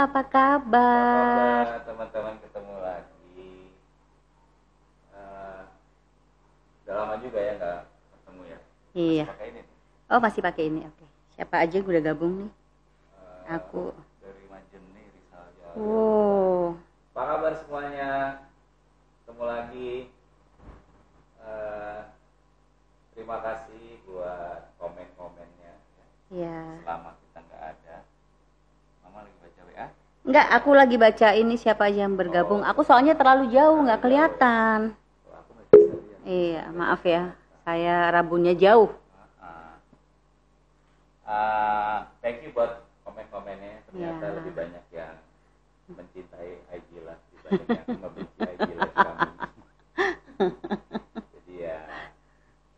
apa kabar? Teman-teman, ketemu lagi. Udah lama juga ya nggak ketemu ya. Iya. Masih pakai ini. Oh, masih pakai ini. Oke. Siapa aja yang udah gabung nih? Aku. Dari Majene, Rizal Jawa. Oh. Apa kabar semuanya? Ketemu lagi. Terima kasih buat komen-komennya. Iya. Selama kita nggak ada. Mama lagi baca WA? Enggak, aku lagi baca ini siapa aja yang bergabung. Aku soalnya terlalu jauh, nggak kelihatan. Aku nggak bisa lihat. Iya, maaf ya. Saya rabunnya jauh. Thank you buat komen-komennya. Ternyata Ya. lebih banyak yang mencintai Aijilas dibanding yang membenci Aijilas kami. Jadi ya,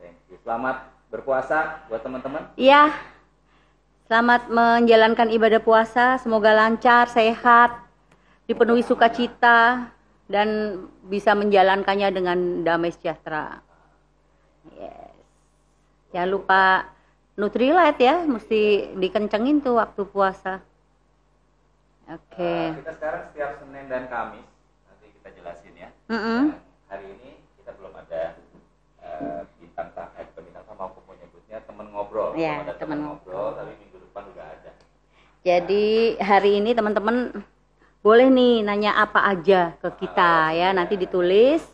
thank you. Selamat berpuasa buat teman-teman. Iya. Selamat menjalankan ibadah puasa. Semoga lancar, sehat, dipenuhi sukacita, dan bisa menjalankannya dengan damai sejahtera. Yes. Jangan lupa Nutrilite ya, mesti dikencengin tuh waktu puasa. Oke. Kita sekarang setiap Senin dan Kamis, nanti kita jelasin ya. Mm-mm. Dan hari ini kita belum ada bintang tamu, aku mau nyebutnya teman ngobrol. Ya, Belum ada teman teman ngobrol, tapi minggu depan udah ada. Jadi hari ini teman-teman boleh nih nanya apa aja ke kita ya, nanti ditulis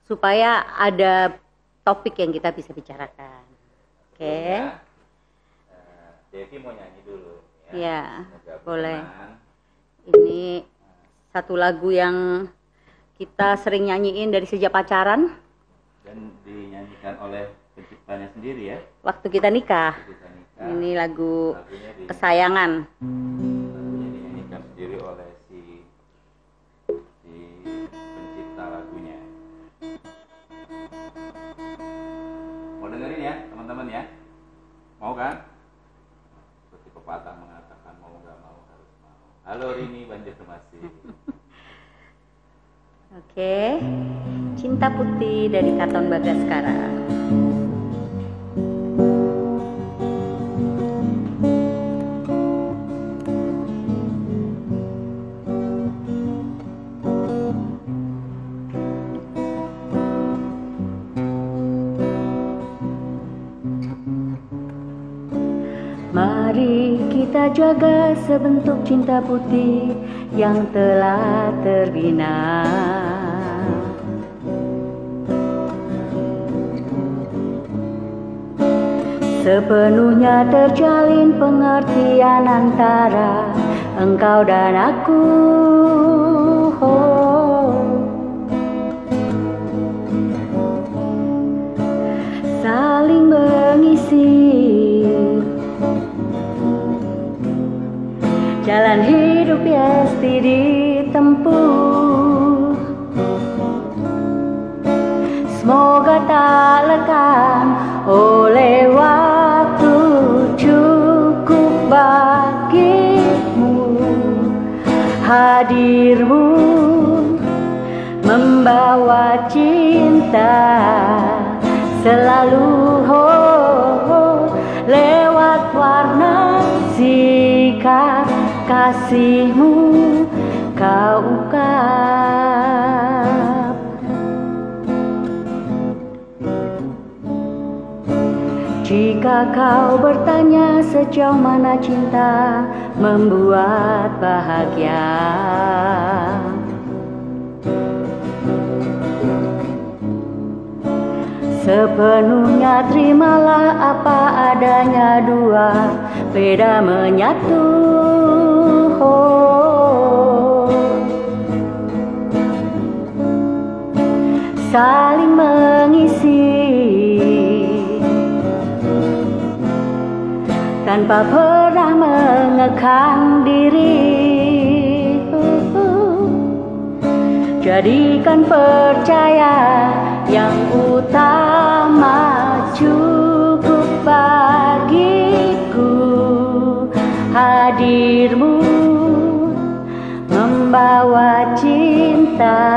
supaya ada topik yang kita bisa bicarakan. Oke. Sebelumnya, Devi mau nyanyi dulu ya. Ya, Semoga boleh. berkenan. Ini satu lagu yang kita sering nyanyiin dari sejak pacaran, Dan dinyanyikan oleh penciptanya sendiri ya. waktu kita nikah. Kita nikah. Ini lagu Lagunya kesayangan. lagunya dinyanyikan sendiri oleh si pencipta lagunya. Mau dengerin ya teman-teman ya? Mau kan? Seperti pepatah mengatakan mau nggak mau harus mau. Halo Rini Banjarmasin. Oke. Cinta Putih dari Katon Bagaskara. Mari kita jaga sebentuk cinta putih yang telah terbina. Sepenuhnya terjalin pengertian antara engkau dan aku. Saling mengisi jalan hidup pasti ditempuh. Semoga tak lekang oleh waktu, cukup bagimu hadirmu membawa cinta selalu lewat warna sikap kasihmu kau ungkap. Jika kau bertanya sejauh mana cinta membuat bahagia, sepenuhnya terimalah apa adanya, dua beda menyatu. Saling mengisi tanpa pernah mengekang diri. Jadikan percaya yang utama, cukup bagiku hadirmu membawa cinta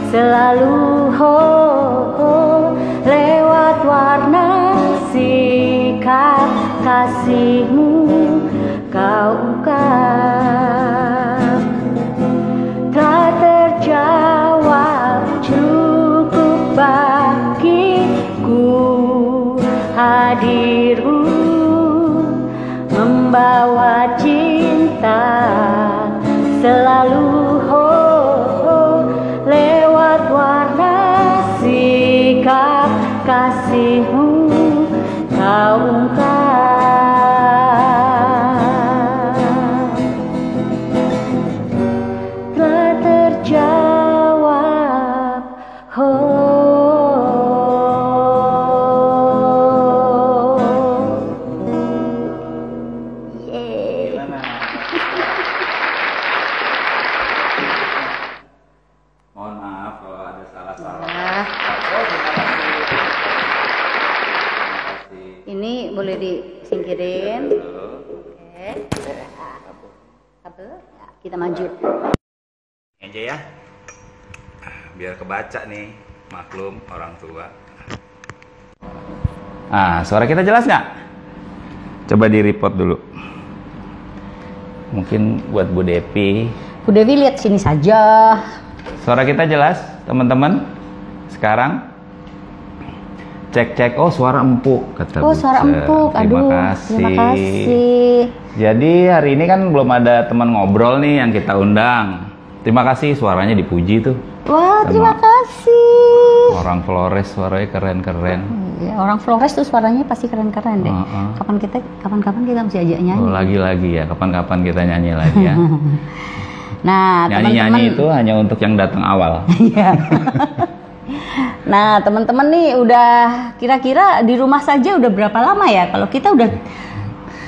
selalu lewat warna sikap kasihmu kau ungkap. membawa cinta selalu lewat warna sikap kasihmu kau ungkap. Telah terjawab Gimana? Mohon maaf kalau ada salah-salah. Terima kasih. Ini boleh disingkirin. Oke. Kabel. Ya, kita maju. Ini aja ya. Biar kebaca nih, maklum orang tua. Suara kita jelas nggak? Coba di report dulu. Mungkin buat Bu Devi. Bu Devi lihat sini saja. Suara kita jelas, teman-teman? Sekarang cek. Oh, suara empuk kata Oh, suara Buce. empuk. Aduh, terima kasih. Jadi hari ini kan belum ada teman ngobrol nih yang kita undang. Terima kasih, suaranya dipuji tuh. Wah, Sama terima kasih. Orang Flores suaranya keren-keren. Ya, orang Flores tuh suaranya pasti keren-keren deh. Kapan-kapan kita mesti ajak nyanyi. Oh, lagi-lagi ya, kapan-kapan kita nyanyi lagi ya. Nah, Nyanyi-nyanyi itu hanya untuk yang datang awal. Iya. Nah, teman-teman nih udah kira-kira di rumah saja udah berapa lama ya? Kalau kita udah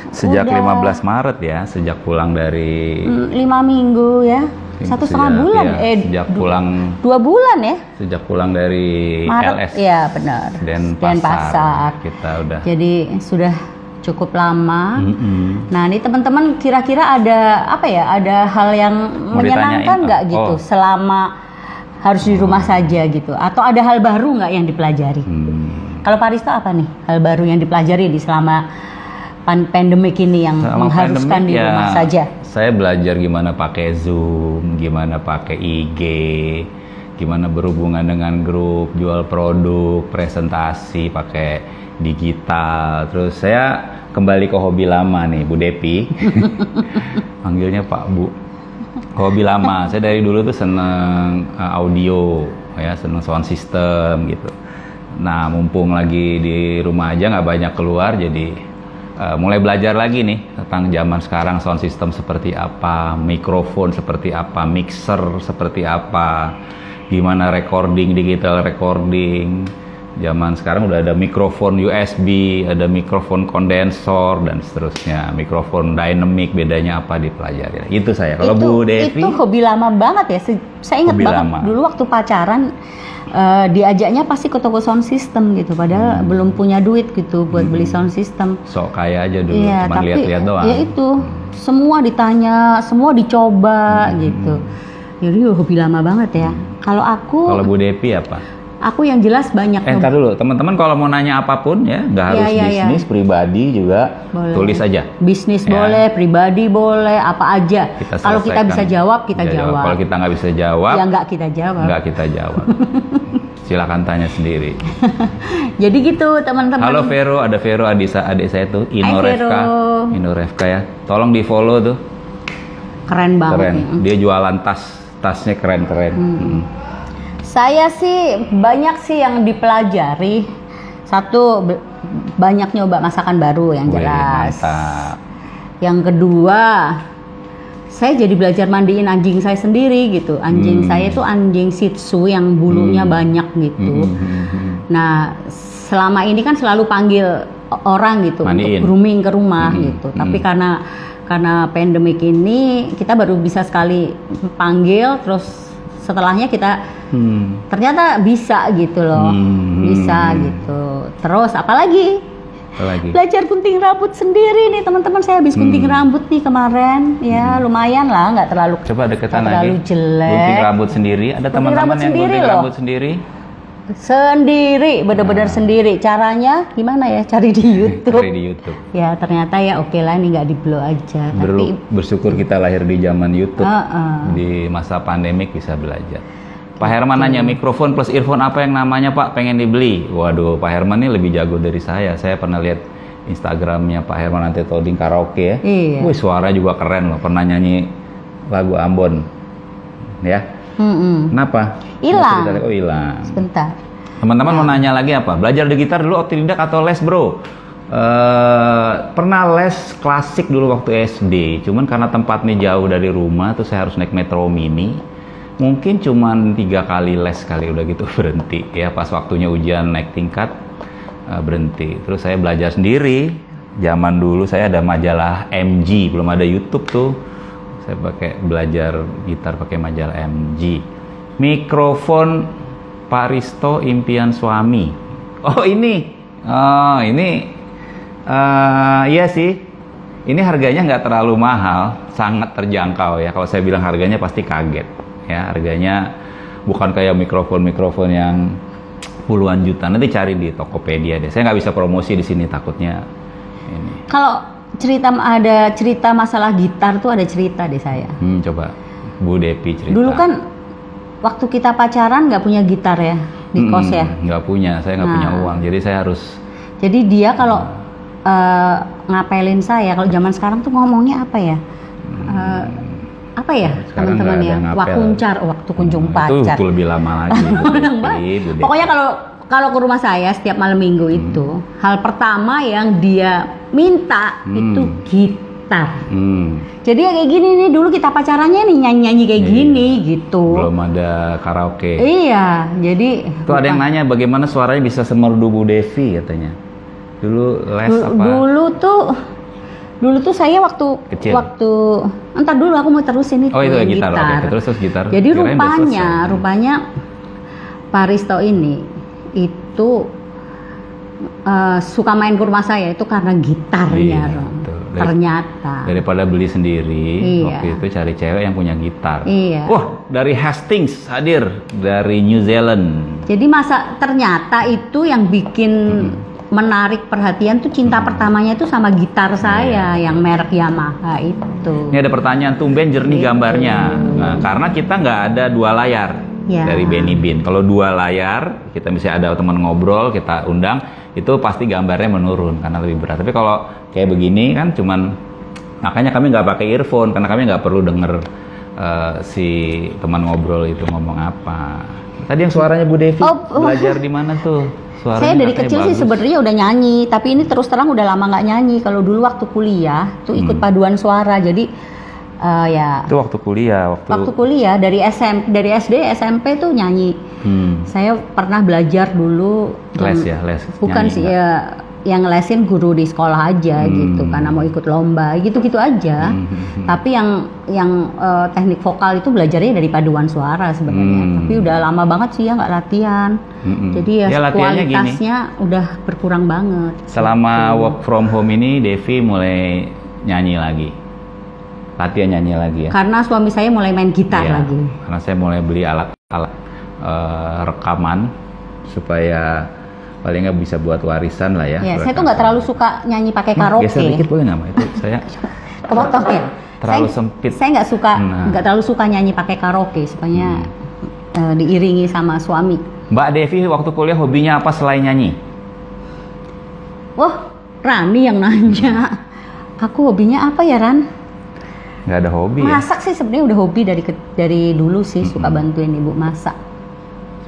Sejak udah 15 Maret ya, sejak pulang dari 5 minggu ya. 1,5 bulan. Ya, sejak pulang 2 bulan ya. Sejak pulang dari Maret. LS. Iya, benar. Denpasar. Kita udah. Jadi sudah cukup lama. Nah, ini teman-teman kira-kira ada apa ya? Ada hal yang Mau menyenangkan ditanyain, nggak gitu selama harus di rumah saja gitu? Atau ada hal baru nggak yang dipelajari? Kalau Pak Risto apa nih hal baru yang dipelajari di selama pandemik ini yang mengharuskan di rumah saja? Saya belajar gimana pakai Zoom, gimana pakai IG, gimana berhubungan dengan grup, jual produk, presentasi pakai digital. Terus saya kembali ke hobi lama nih, Bu Devi. Panggilnya Pak Bu. Hobi lama. Saya dari dulu tuh seneng audio, ya, seneng sound system gitu. Nah, mumpung lagi di rumah aja nggak banyak keluar, jadi mulai belajar lagi nih tentang zaman sekarang, sound system seperti apa, mikrofon seperti apa, mixer seperti apa, gimana recording, digital recording. Zaman sekarang udah ada mikrofon USB, ada mikrofon kondensor dan seterusnya, mikrofon dynamic, bedanya apa dipelajari. Itu saya. Kalau Bu Devi, itu hobi lama banget ya. Saya ingat banget dulu waktu pacaran diajaknya pasti ke toko sound system gitu, padahal belum punya duit gitu buat beli sound system. Sok kaya aja dulu, iya, cuma lihat-lihat doang. Ya itu, semua ditanya, semua dicoba gitu. Jadi hobi lama banget ya. Kalau Bu Devi apa? Aku yang jelas banyak. Ntar dulu, teman-teman kalau mau nanya apapun ya, nggak harus bisnis, pribadi juga boleh. Tulis aja. Bisnis boleh, pribadi boleh, apa aja. Kalau kita bisa jawab, kita jawab. Kalau kita nggak bisa jawab, ya nggak kita jawab. Nggak kita jawab. Silakan tanya sendiri. Jadi gitu teman-teman. Halo Vero, ada Vero adik saya tuh, Inorefka ya. Tolong di follow tuh. Keren banget. Keren. Dia jualan tasnya keren-keren. Saya sih banyak sih yang dipelajari. Satu, banyak nyoba masakan baru yang jelas. Mantap. Yang kedua, saya jadi belajar mandiin anjing saya sendiri gitu. Anjing saya itu anjing Shih Tzu yang bulunya banyak gitu. Nah, selama ini kan selalu panggil orang gitu mandiin. untuk grooming ke rumah gitu. Tapi karena pandemik ini kita baru bisa sekali panggil, terus setelahnya kita ternyata bisa gitu loh, bisa gitu. Terus apalagi? Belajar gunting rambut sendiri nih teman-teman. Saya habis gunting rambut nih kemarin, ya lumayan lah, nggak terlalu. Coba deketan lagi. Terlalu jelek. Gunting rambut sendiri. Ada teman-teman yang gunting rambut sendiri. Sendiri, benar-benar sendiri. Caranya gimana ya? Cari di YouTube. Cari di YouTube. Ya ternyata ya oke lah, ini nggak di blow aja. Tapi bersyukur kita lahir di zaman YouTube. Di masa pandemik bisa belajar. Pak Herman nanya, mikrofon plus earphone apa yang namanya Pak pengen dibeli? Waduh, Pak Herman ini lebih jago dari saya. Saya pernah lihat Instagramnya Pak Herman Antetolding karaoke ya. Iya. Wih, suara juga keren loh, pernah nyanyi lagu Ambon. Ya. Kenapa? Hilang. Oh, hilang. Sebentar. Teman-teman mau nanya lagi apa? Belajar di gitar dulu otodidak atau les, Bro? Pernah les klasik dulu waktu SD. Cuman karena tempatnya jauh dari rumah, terus saya harus naik Metro Mini. Mungkin cuman 3 kali les kali, udah gitu berhenti. Ya, pas waktunya ujian naik tingkat, berhenti. Terus saya belajar sendiri. Zaman dulu saya ada majalah MG, belum ada YouTube tuh. Saya belajar gitar pakai majalah MG. Mikrofon Pak Risto impian suami. Oh ini, iya sih. Ini harganya nggak terlalu mahal, sangat terjangkau ya. Kalau saya bilang harganya pasti kaget. Ya, harganya bukan kayak mikrofon yang puluhan juta. Nanti cari di Tokopedia deh. Saya nggak bisa promosi di sini takutnya ini. Kalau ada cerita masalah gitar tuh ada cerita deh saya. Coba Bu Devi cerita. Dulu kan waktu kita pacaran nggak punya gitar ya di kos ya? Nggak punya, saya nggak punya uang. Jadi saya harus. Jadi dia kalau ngapelin saya, kalau zaman sekarang tuh ngomongnya apa ya? Apa ya teman-teman ya? Waktu kunjung pacar. Itu lebih lama lagi. Pokoknya kalau ke rumah saya setiap malam minggu itu, hal pertama yang dia minta itu gitar. Jadi ya kayak gini nih, dulu kita pacarannya nih nyanyi kayak gini gitu. Belum ada karaoke. Iya, jadi. Tuh ada yang nanya bagaimana suaranya bisa semerdu Bu Devi katanya. Dulu les apa? Dulu tuh saya waktu entar dulu aku mau terusin itu. Oh itu ya gitar. Oke, terus gitar. Jadi rupanya Pak Risto ini itu suka main ke rumah saya itu karena gitarnya. Iya, ternyata. Daripada beli sendiri, waktu itu cari cewek yang punya gitar. Iya. Wah, dari Hastings hadir dari New Zealand. Jadi ternyata itu yang bikin menarik perhatian tuh cinta pertamanya itu sama gitar saya yang merek Yamaha itu. Ini ada pertanyaan, tumben jernih gambarnya. Nah, karena kita nggak ada 2 layar dari Benny Bean. Kalau 2 layar, kita misalnya ada teman ngobrol, kita undang, itu pasti gambarnya menurun karena lebih berat. Tapi kalau kayak begini kan makanya kami nggak pakai earphone karena kami nggak perlu denger si teman ngobrol itu ngomong apa. Tadi yang suaranya Bu Devi belajar di mana tuh? Suaranya saya dari kecil sih sebenarnya udah nyanyi, tapi ini terus terang udah lama nggak nyanyi. Kalau dulu waktu kuliah tuh ikut paduan suara, jadi itu waktu kuliah. Waktu kuliah dari SD SMP tuh nyanyi. Saya pernah belajar dulu. Les. Bukan sih ya, yang lesin guru di sekolah aja gitu, karena mau ikut lomba gitu-gitu aja. Tapi yang teknik vokal itu belajarnya dari paduan suara sebenarnya. Tapi udah lama banget sih ya nggak latihan. Jadi ya kualitasnya udah berkurang banget. Selama work from home ini Devi mulai nyanyi lagi. Latihan nyanyi lagi ya. Karena suami saya mulai main gitar lagi. Karena saya mulai beli alat-alat rekaman supaya paling nggak bisa buat warisan lah ya. Saya tuh nggak terlalu suka nyanyi pakai karaoke. Geser dikit boleh nggak, itu saya. Potongin. Terlalu sempit. Saya nggak terlalu suka nyanyi pakai karaoke, supaya diiringi sama suami. Mbak Devi waktu kuliah hobinya apa selain nyanyi? Wah, Rani yang nanya. Aku hobinya apa ya, Ran? Nggak ada hobi. Masak sih sebenarnya udah hobi dari dulu sih, suka bantuin ibu masak.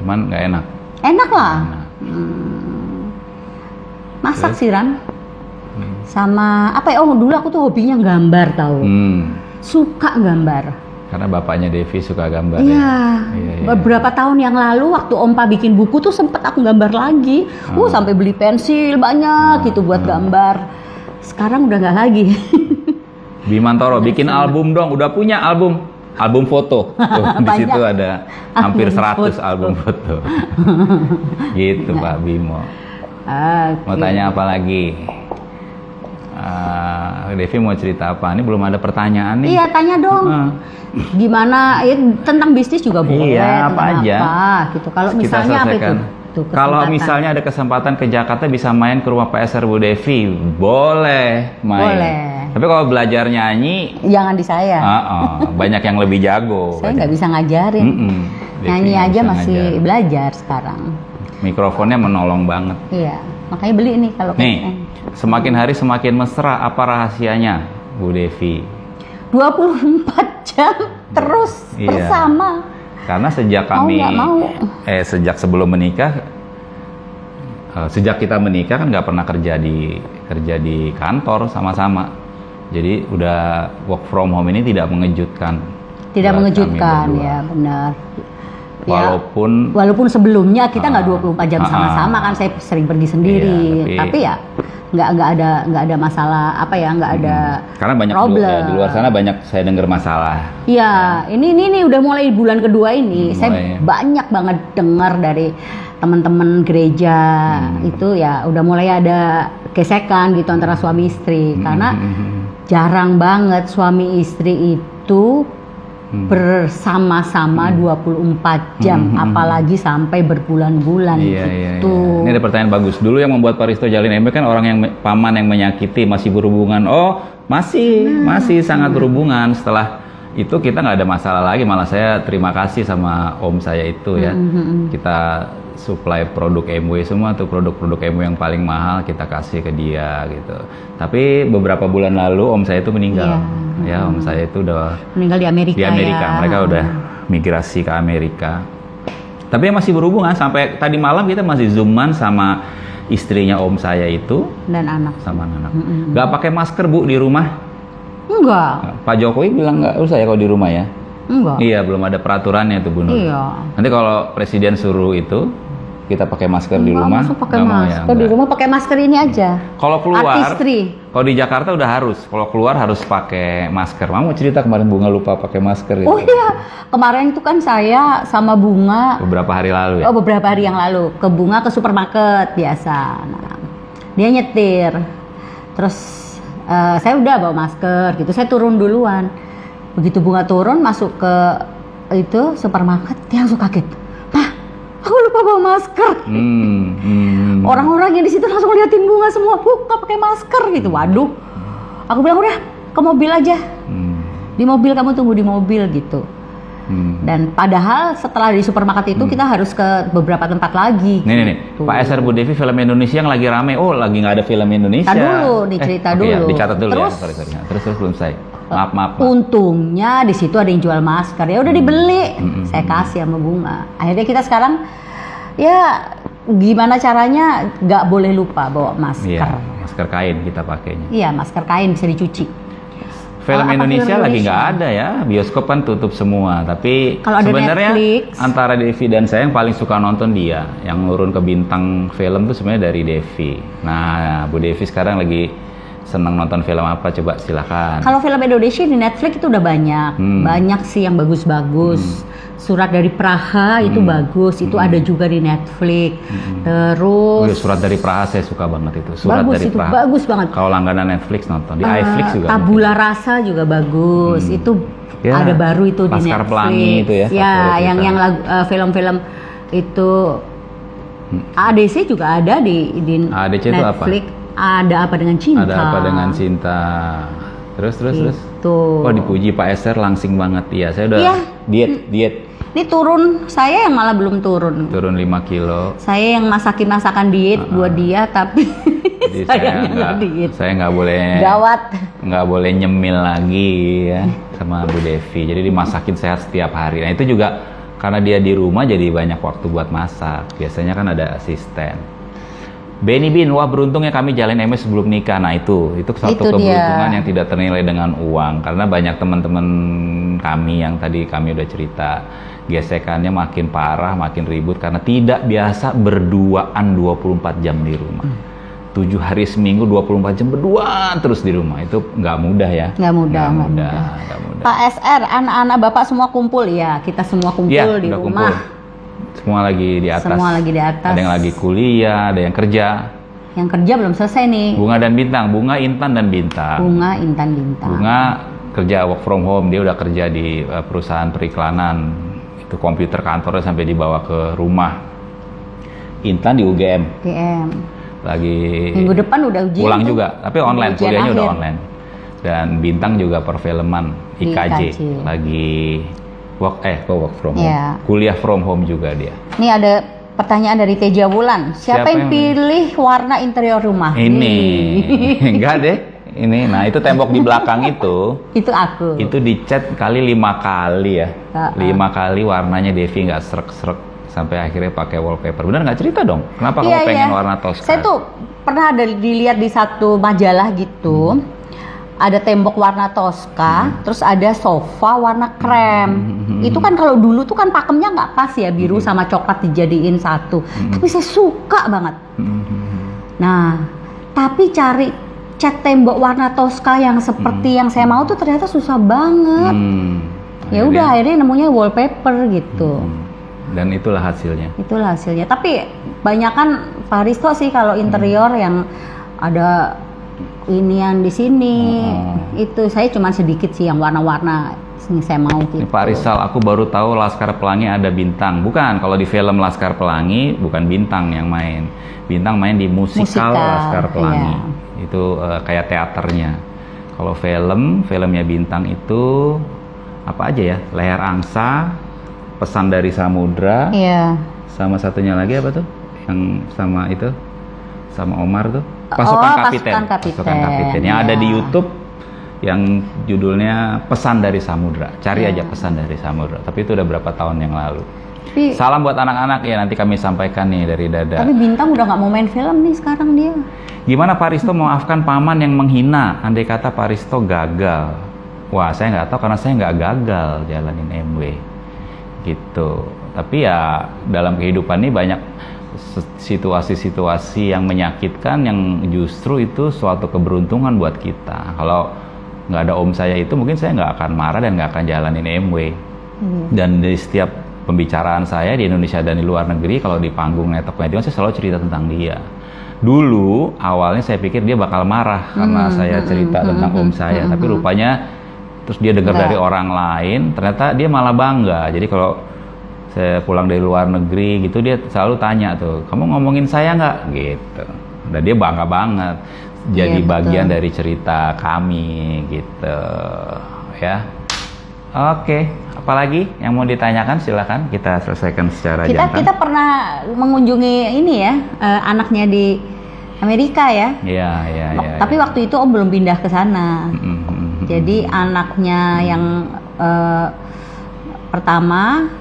Cuman nggak enak. Enak lah. Masak sih, Ran. Sama apa ya? Oh, dulu aku tuh hobinya gambar tahu. Suka gambar. Karena bapaknya Devi suka gambar. Iya. Beberapa tahun yang lalu waktu Ompa bikin buku tuh sempet aku gambar lagi. Sampai beli pensil banyak gitu buat gambar. Sekarang udah nggak lagi. Bimantoro bikin album dong. Udah punya album foto. Tuh, di situ ada hampir 100 album foto. Gitu Pak Bimo. Mau tanya apa lagi? Devi mau cerita apa? Ini belum ada pertanyaan nih. Iya, tanya dong. Gimana tentang bisnis juga boleh. Iya, apa aja. Gitu. Kalau misalnya apa itu? Kalau misalnya ada kesempatan ke Jakarta bisa main ke rumah PSR Bu Devi, boleh main. Boleh. Tapi kalau belajar nyanyi, jangan di saya. Banyak yang lebih jago. Saya nggak bisa ngajarin. Nyanyi aja masih belajar sekarang. Mikrofonnya menolong banget. Iya. Makanya beli nih kalau Nih, KSN. semakin hari semakin mesra. Apa rahasianya, Bu Devi? 24 jam terus Iya. bersama. Karena sejak Mau kami, nggak mau. sejak sebelum menikah, sejak kita menikah kan nggak pernah kerja di kantor sama-sama. Jadi udah work from home ini tidak mengejutkan. Tidak buat mengejutkan, kami berdua. ya benar. Walaupun sebelumnya kita nggak 24 jam sama-sama kan, saya sering pergi sendiri. Iya, tapi ya nggak ada masalah apa ya, nggak ada karena banyak problem. di luar sana banyak saya dengar masalah. Iya, ini udah mulai bulan kedua ini, saya Mulai. banyak banget dengar dari teman-teman gereja itu ya udah mulai ada gesekan gitu antara suami istri, karena jarang banget suami istri itu bersama-sama 24 jam, apalagi sampai berbulan-bulan Iya. gitu. Ini ada pertanyaan bagus. Dulu yang membuat Pak Risto jalin MB kan orang yang paman yang menyakiti, masih berhubungan. Oh, masih sangat berhubungan. Setelah itu kita nggak ada masalah lagi. Malah saya terima kasih sama om saya itu ya. Kita supply produk MW semua tuh, produk-produk MW yang paling mahal kita kasih ke dia gitu. Tapi beberapa bulan lalu om saya itu meninggal. Ya, om saya itu udah Meninggal di Amerika. di Amerika. Ya. Mereka udah migrasi ke Amerika. Tapi masih berhubungan sampai tadi malam kita masih zooman sama istrinya om saya itu Dan anak. sama anak. Nggak pakai masker Bu di rumah. Enggak. Pak Jokowi bilang nggak usah ya kalau di rumah ya. Enggak. Iya, belum ada peraturannya tuh Bu Nur. Iya. Nanti kalau presiden suruh itu kita pakai masker di Enggak, rumah. masa pakai nggak mau ya, masker di enggak. rumah, pakai masker ini aja. Kalau keluar, Artistry. kalau di Jakarta udah harus. Kalau keluar harus pakai masker. Mama mau cerita kemarin Bunga lupa pakai masker. Oh iya, kemarin itu kan saya sama Bunga Beberapa hari lalu ya. beberapa hari yang lalu ke Bunga ke supermarket biasa. Nah, dia nyetir, terus saya udah bawa masker gitu. Saya turun duluan. Begitu Bunga turun masuk ke itu supermarket, dia langsung kaget. Pak, aku lupa bawa masker. Orang-orang yang di situ langsung liatin Bunga semua, nggak pakai masker gitu. Waduh, aku bilang udah ke mobil aja. Di mobil, kamu tunggu di mobil gitu. Dan padahal setelah di supermarket itu kita harus ke beberapa tempat lagi. Nih, gitu. Pak Eser Bu Devi, film Indonesia yang lagi rame. Oh, lagi nggak ada film Indonesia. Tar dulu, dicerita oke, ya, dulu. dicatat dulu Terus, ya. Sorry. Terus belum saya. Maaf. Untungnya di situ ada yang jual masker, ya udah dibeli. Saya kasih sama Bunga. Akhirnya kita sekarang ya gimana caranya nggak boleh lupa bawa masker. Iya, masker kain kita pakainya. Iya, masker kain bisa dicuci. Film Apa Indonesia film lagi Indonesia? nggak ada ya, bioskop kan tutup semua. Tapi Kalau ada sebenarnya Netflix. antara Devi dan saya yang paling suka nonton dia, yang nurun ke bintang film tuh sebenarnya dari Devi. Nah, Bu Devi sekarang lagi senang nonton film apa? Coba silakan. Kalau film Indonesia di Netflix itu udah banyak sih yang bagus-bagus. Surat dari Praha itu bagus, itu ada juga di Netflix. Oh, Terus iya, Surat dari Praha saya suka banget itu. Surat bagus dari itu, Praha. bagus banget. Kalau langganan Netflix nonton di iFlix juga. Tabula Rasa juga bagus. Itu Ya, ada baru itu di Laskar Netflix. Pelangi itu ya, Ya, favorit kita. yang film-film itu ADC juga ada di ADC itu apa? Netflix. Ada apa dengan cinta? Ada apa dengan cinta? Terus. Itu. Oh, dipuji Pak Eser langsing banget. Iya, saya udah Iya. diet. Ini turun, saya yang malah belum turun. Turun 5 kilo. Saya yang masakan diet buat dia, tapi Jadi saya nggak diet. saya nggak boleh Gawat. nggak boleh nyemil lagi ya sama Bu Devi. Jadi dimasakin sehat setiap hari. Nah, itu juga karena dia di rumah jadi banyak waktu buat masak. Biasanya kan ada asisten. Benny Bin, wah beruntungnya kami jalin MS sebelum nikah. Nah itu satu Itu keberuntungan dia. yang tidak ternilai dengan uang. Karena banyak teman-teman kami yang tadi kami udah cerita, gesekannya makin parah, makin ribut karena tidak biasa berduaan 24 jam di rumah. 7 hari seminggu 24 jam berduaan terus di rumah. Itu nggak mudah ya. Nggak mudah. Nggak mudah. Pak SR, anak-anak Bapak semua kumpul ya. Kita semua kumpul Iya, di udah rumah. kumpul. Semua lagi di atas. Semua lagi di atas. Ada yang lagi kuliah, ada yang kerja. Yang kerja belum selesai nih. Bunga dan Bintang, Bunga, Intan dan Bintang. Bunga, Intan, Bintang. Bunga kerja work from home, dia udah kerja di perusahaan periklanan. Itu komputer kantornya sampai dibawa ke rumah. Intan di UGM, DM. lagi Minggu depan udah ujian. pulang tuh. juga, tapi online, Ujian kuliahnya udah akhir. online. Dan Bintang juga perfilman Di IKJ, IKJ. lagi work from home. Iya. Kuliah from home juga dia. Nih ada pertanyaan dari Teja Wulan. Siapa yang pilih warna interior rumah? Ini. Enggak deh. Ini, nah itu tembok di belakang itu. Itu aku. Itu dicat kali 5 kali ya. 5 kali warnanya Devi nggak srek-srek sampai akhirnya pakai wallpaper. Benar nggak, cerita dong? Kenapa kamu pengen warna Tosca? Saya tuh pernah ada dilihat di satu majalah gitu. Ada tembok warna Tosca, terus ada sofa warna krem. Itu kan kalau dulu tuh kan pakemnya nggak pas ya, biru sama coklat dijadiin satu. Tapi saya suka banget. Nah, tapi cari cat tembok warna Tosca yang seperti yang saya mau tuh ternyata susah banget. Ya udah akhirnya nemunya wallpaper gitu. Dan itulah hasilnya. Itulah hasilnya. Tapi banyak kan Pak Risto sih kalau interior yang ada inian di sini. Itu saya cuma sedikit sih yang warna-warna yang saya mau gitu. Pak Rizal, aku baru tahu Laskar Pelangi ada bintang. Bukan, kalau di film Laskar Pelangi bukan bintang yang main. Bintang main di musikal Laskar Pelangi. Iya. Itu kayak teaternya. Kalau filmnya bintang itu apa aja ya? Leher Angsa, Pesan dari Samudra. Iya. Sama satunya lagi apa tuh? Yang sama itu? Sama Omar tuh? Pasukan Kapiten. Pasukan Kapiten. Yang ada di YouTube yang judulnya Pesan dari Samudra. Cari aja Pesan dari Samudra. Tapi itu udah berapa tahun yang lalu. Tapi, salam buat anak-anak ya, nanti kami sampaikan nih dari Dada. Tapi Bintang udah nggak mau main film nih sekarang dia. Gimana Pak Risto memaafkan paman yang menghina? Andai kata Pak Risto gagal. Wah, saya nggak tahu karena saya nggak gagal jalanin MW. Gitu. Tapi ya dalam kehidupan ini banyak situasi-situasi yang menyakitkan yang justru itu suatu keberuntungan buat kita. Kalau nggak ada om saya itu mungkin saya nggak akan marah dan nggak akan jalanin MW. Dan di setiap pembicaraan saya di Indonesia dan di luar negeri, kalau di panggung Network Media saya selalu cerita tentang dia. Dulu awalnya saya pikir dia bakal marah karena saya cerita tentang om saya, tapi rupanya terus dia dengar dari orang lain, ternyata dia malah bangga. Jadi kalau saya pulang dari luar negeri gitu, dia selalu tanya tuh, kamu ngomongin saya nggak? Gitu. Dan dia bangga banget jadi bagian dari cerita kami gitu ya. Oke, apalagi yang mau ditanyakan silakan kita selesaikan secara jantan. Kita pernah mengunjungi ini ya, anaknya di Amerika ya. Iya. Tapi waktu itu om belum pindah ke sana. Jadi anaknya yang pertama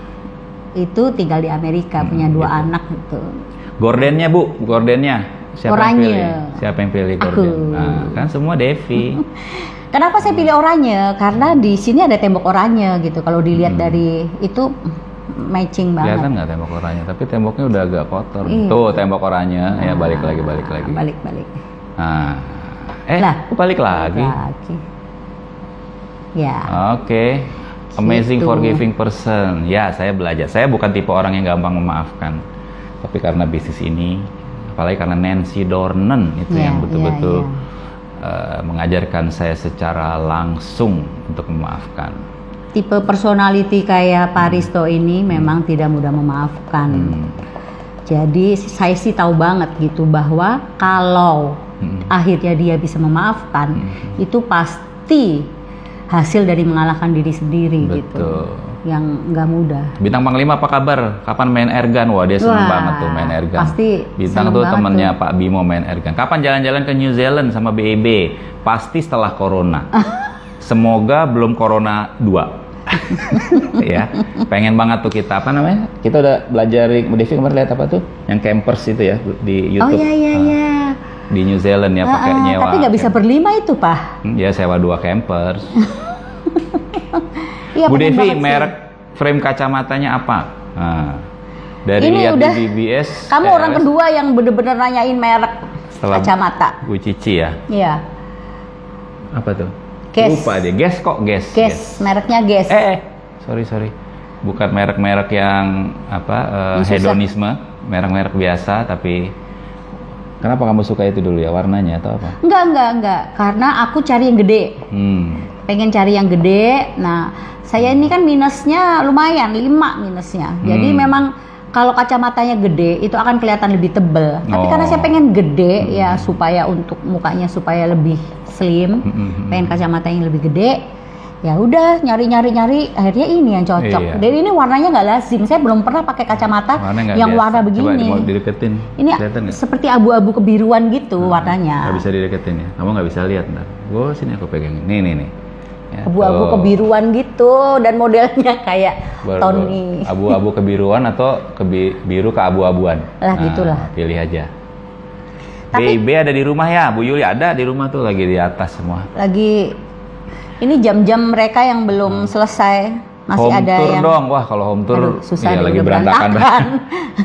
itu tinggal di Amerika, punya 2 anak gitu. Gordennya Bu, gordennya siapa oranye. yang pilih? Siapa yang pilih gorden? Nah, kan semua Devi. Kenapa saya pilih oranye? Karena di sini ada tembok oranye gitu. Kalau dilihat dari itu matching banget. Kelihatan nggak tembok oranye? Tapi temboknya udah agak kotor. Tuh tembok oranye. Ya balik lagi. Balik. Nah, balik lagi. Ya. Oke. Amazing forgiving person. Ya, saya belajar. Saya bukan tipe orang yang gampang memaafkan. Tapi karena bisnis ini, apalagi karena Nancy Dornan itu yang betul-betul mengajarkan saya secara langsung untuk memaafkan. Tipe personality kayak Pak Risto ini memang tidak mudah memaafkan. Jadi saya sih tahu banget gitu bahwa kalau akhirnya dia bisa memaafkan, itu pasti hasil dari mengalahkan diri sendiri. Betul. Gitu. Yang nggak mudah. Bintang Panglima apa kabar? Kapan main airgun? Wah, dia seneng banget tuh main airgun. Pasti Bintang tuh temennya Pak Bimo main airgun. Kapan jalan-jalan ke New Zealand sama BEB? Pasti setelah corona. Semoga belum corona 2. Ya, pengen banget tuh kita. Apa namanya? Kita udah belajar di Devi kemarin lihat apa tuh? Yang campers itu ya di YouTube. Oh iya. Di New Zealand ya pakai nyewa. Tapi nggak bisa berlima itu Pak. Ya sewa 2 campers. Iya, Bu Devi, merek frame kacamatanya apa? Nah, dari ini lihat udah, di BBS. Kamu orang kedua yang bener-bener nanyain merek kacamata. Bu Cici ya? Iya. Apa tuh? Guess. Lupa deh. Guess. Mereknya Guess. Sorry. Bukan merek-merek yang hedonisme, merek-merek biasa, tapi kenapa kamu suka itu dulu ya, warnanya atau apa? Enggak. Karena aku cari yang gede. Pengen cari yang gede. Nah, saya ini kan minusnya lumayan, 5 minusnya. Jadi memang kalau kacamatanya gede itu akan kelihatan lebih tebel. Tapi karena saya pengen gede ya supaya untuk mukanya supaya lebih slim, pengen kacamata yang lebih gede. Ya udah nyari akhirnya ini yang cocok. Iya. Dan ini warnanya nggak lazim. Saya belum pernah pakai kacamata yang biasa. warna begini. Coba mau dideketin. Ini seperti abu-abu kebiruan gitu warnanya. Nggak bisa dideketin ya. Kamu nggak bisa lihat ntar. Sini aku pegangin. Nih. Ya, abu-abu kebiruan gitu dan modelnya kayak Tony. Abu-abu kebiruan atau biru keabu-abuan. Lah gitulah. Pilih aja. Tapi BB ada di rumah ya, Bu Yuli ada di rumah tuh lagi di atas semua. Lagi ini jam-jam mereka yang belum selesai masih home ada tour yang dong, wah kalau home tour susah ya lagi berantakan.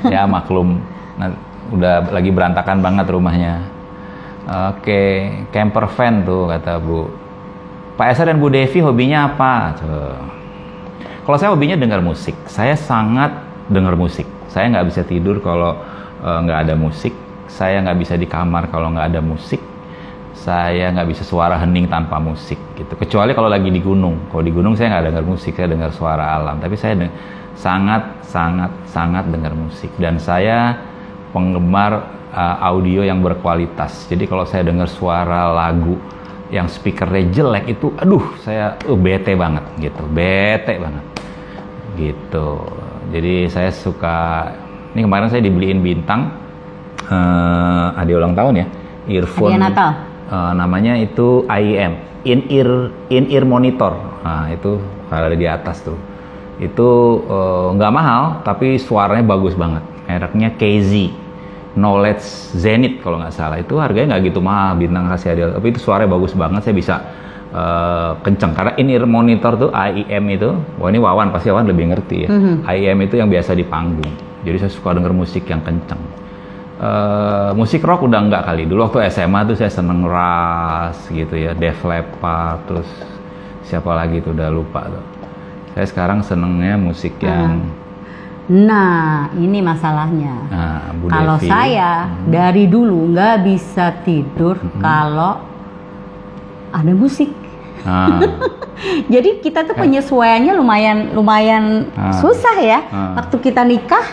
Ya maklum, udah lagi berantakan banget rumahnya. Oke, camper van tuh kata Bu. Pak Esa dan Bu Devi hobinya apa? Kalau saya hobinya dengar musik. Saya sangat dengar musik. Saya nggak bisa tidur kalau nggak ada musik. Saya nggak bisa di kamar kalau nggak ada musik. Saya nggak bisa suara hening tanpa musik gitu. Kecuali kalau lagi di gunung. Kalau di gunung saya nggak dengar musik, saya dengar suara alam. Tapi saya sangat dengar musik. Dan saya penggemar audio yang berkualitas. Jadi kalau saya dengar suara lagu yang speakernya jelek itu, aduh saya bete banget gitu. Bete banget gitu. Jadi saya suka. Ini kemarin saya dibeliin Bintang. Hadiah ulang tahun ya. Earphone. Hadiah Natal. Namanya itu IEM, in-ear monitor. Nah, itu ada di atas tuh. Itu nggak mahal, tapi suaranya bagus banget. Mereknya KZ, Knowledge Zenith kalau nggak salah. Itu harganya nggak gitu mahal, Bintang kasih hadiah. Tapi itu suaranya bagus banget, saya bisa kenceng. Karena in-ear monitor tuh IEM itu, wah ini pasti Wawan lebih ngerti ya. IEM itu yang biasa di panggung. Jadi saya suka denger musik yang kenceng. Musik rock udah enggak kali. Dulu waktu SMA tuh saya seneng Ras gitu ya, Def Leppard, terus siapa lagi tuh udah lupa tuh. Saya sekarang senengnya musik yang Nah, ini masalahnya. Kalau saya dari dulu nggak bisa tidur kalau ada musik. Jadi kita tuh penyesuaiannya lumayan susah ya. Waktu kita nikah,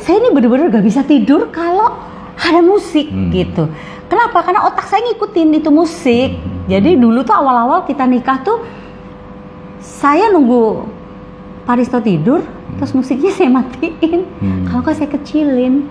saya ini bener-bener gak bisa tidur kalau ada musik gitu. Kenapa? Karena otak saya ngikutin itu musik. Jadi dulu tuh awal-awal kita nikah tuh saya nunggu Pak Risto tidur, terus musiknya saya matiin. Kalau nggak saya kecilin.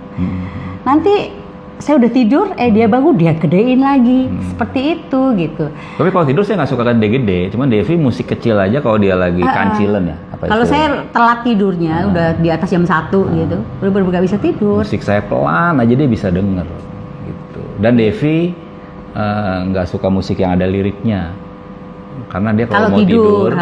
Nanti saya udah tidur, dia bangun, dia gedein lagi. Seperti itu gitu. Tapi kalau tidur saya nggak suka gede-gede. Cuman Devi musik kecil aja kalau dia lagi kancilen ya. Kalau saya telat tidurnya, udah di atas jam 1 gitu. Bener-bener nggak bisa tidur. Musik saya pelan aja dia bisa denger gitu. Dan Devi nggak suka musik yang ada liriknya. Karena dia kalau mau tidur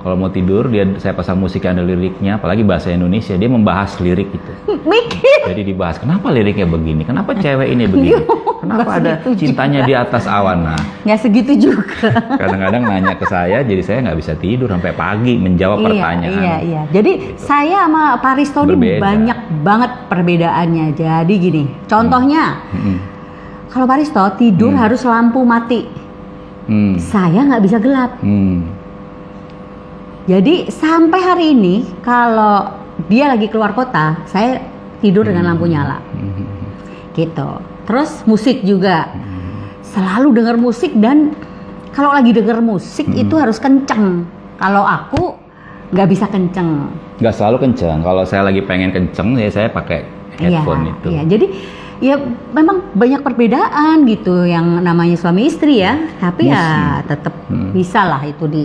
kalau mau tidur saya pasang musik yang ada liriknya, apalagi bahasa Indonesia, dia membahas lirik itu. Mikir. Jadi dibahas kenapa liriknya begini, kenapa cewek ini begini, kenapa ada cintanya di atas awan. Nah, nggak segitu juga. Kadang-kadang nanya ke saya, jadi saya nggak bisa tidur sampai pagi menjawab pertanyaan. Iya. Jadi gitu. Saya sama Pak Risto ini banyak banget perbedaannya. Jadi gini, contohnya, kalau Pak Risto tidur harus lampu mati, saya nggak bisa gelap. Jadi sampai hari ini kalau dia lagi keluar kota, saya tidur dengan lampu nyala. Gitu. Terus musik juga. Selalu dengar musik, dan kalau lagi dengar musik itu harus kenceng. Kalau aku nggak bisa kenceng. Nggak selalu kenceng. Kalau saya lagi pengen kenceng, ya saya pakai headphone itu. Iya. Jadi ya memang banyak perbedaan gitu yang namanya suami istri ya, tapi ya tetap bisa lah itu di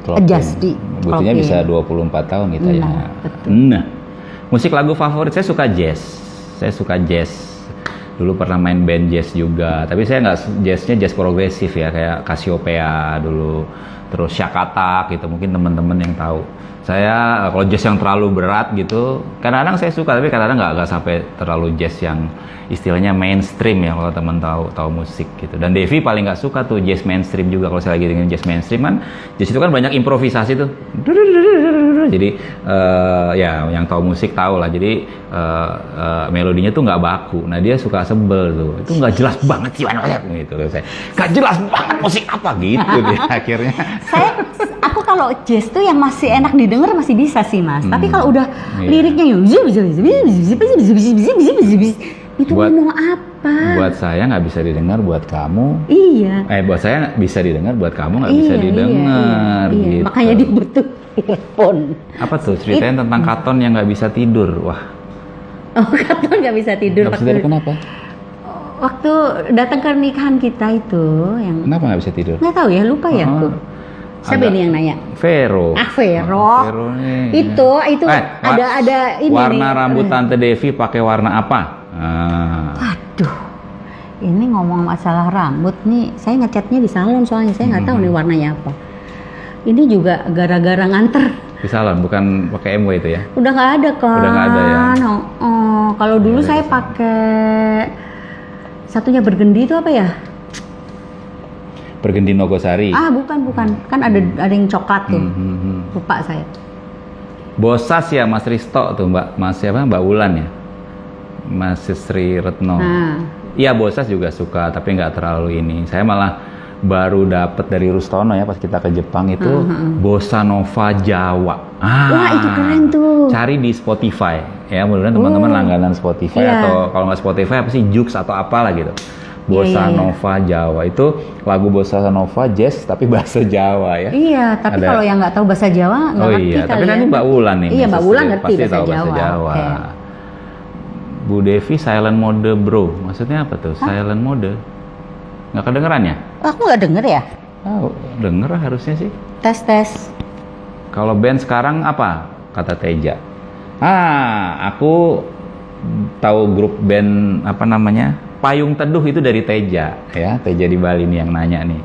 adjust di buktinya bisa 24 tahun kita ya. Nah, musik lagu favorit saya suka jazz. Dulu pernah main band jazz juga, tapi saya nggak jazz progresif ya, kayak Cassiopeia dulu, terus Shakatak gitu, mungkin teman-teman yang tahu. Saya kalau jazz yang terlalu berat gitu, kadang-kadang saya suka, tapi kadang-kadang nggak sampai terlalu jazz yang istilahnya mainstream ya, kalau teman tahu musik gitu. Dan Devi paling nggak suka tuh jazz mainstream juga. Kalau saya lagi dengan jazz mainstream kan, jazz itu kan banyak improvisasi tuh. Jadi ya yang tahu musik tahu lah. Jadi melodinya tuh nggak baku. Nah dia suka sebel tuh. Itu nggak jelas banget sih gitu. Saya nggak jelas banget musik apa gitu deh akhirnya. Aku kalau jazz tuh yang masih enak didengar masih bisa sih Mas. Tapi kalau udah liriknya yang itu ngomong apa Apa? Buat saya nggak bisa didengar, buat kamu. Iya. Buat saya bisa didengar, buat kamu nggak Iya, bisa iya, didengar. iya. Gitu. Makanya dibutuh earphone. Apa tuh ceritain tentang Katon yang nggak bisa tidur? Wah. Oh, Katon nggak bisa tidur. Nggak bisa tidur kenapa? Waktu datang ke nikahan kita itu yang Kenapa nggak bisa tidur? nggak tahu ya, lupa ya aku. Siapa ini yang nanya? Vero. Vero. Vero nih. Itu ada ini warna nih. rambut Tante Devi pakai warna apa? Aduh, ini ngomong masalah rambut nih, saya ngecatnya di salon soalnya saya nggak tahu nih warnanya apa. Ini juga gara-gara nganter. Di salon, bukan pakai MW itu ya? Udah nggak ada kan? Udah nggak ada ya? Kalau dulu saya pakai satunya bergendi itu apa ya? Bergendi Nogosari. Bukan. Kan ada yang coklat tuh. Lupa saya. Bosas ya Mas Risto tuh Mas siapa? Mbak Ulan ya? Mas Sri Retno. Iya Bosas juga suka, tapi nggak terlalu ini. Saya malah baru dapet dari Rustono ya pas kita ke Jepang itu Bossa Nova Jawa. Wah itu keren tuh. Cari di Spotify ya, mudah-mudahan teman-teman langganan Spotify atau kalau nggak Spotify apa sih Joox atau apalah gitu. Bossa Nova Jawa itu lagu Bossa Nova jazz tapi bahasa Jawa ya. Iya, tapi kalau yang nggak tahu bahasa Jawa nggak ngerti kali. Tapi kan ini Mbak Ulan nih. Iya, Mbak Ulan ngerti pasti bahasa tahu Jawa. Bahasa Jawa. Okay. Bu Devi silent mode bro, maksudnya apa tuh? Silent mode? Nggak kedengeran ya? Aku nggak denger ya? Denger harusnya sih. Tes. Kalau band sekarang apa? Kata Teja. Aku tahu grup band apa namanya? Payung Teduh itu dari Teja ya. Teja di Bali nih yang nanya nih.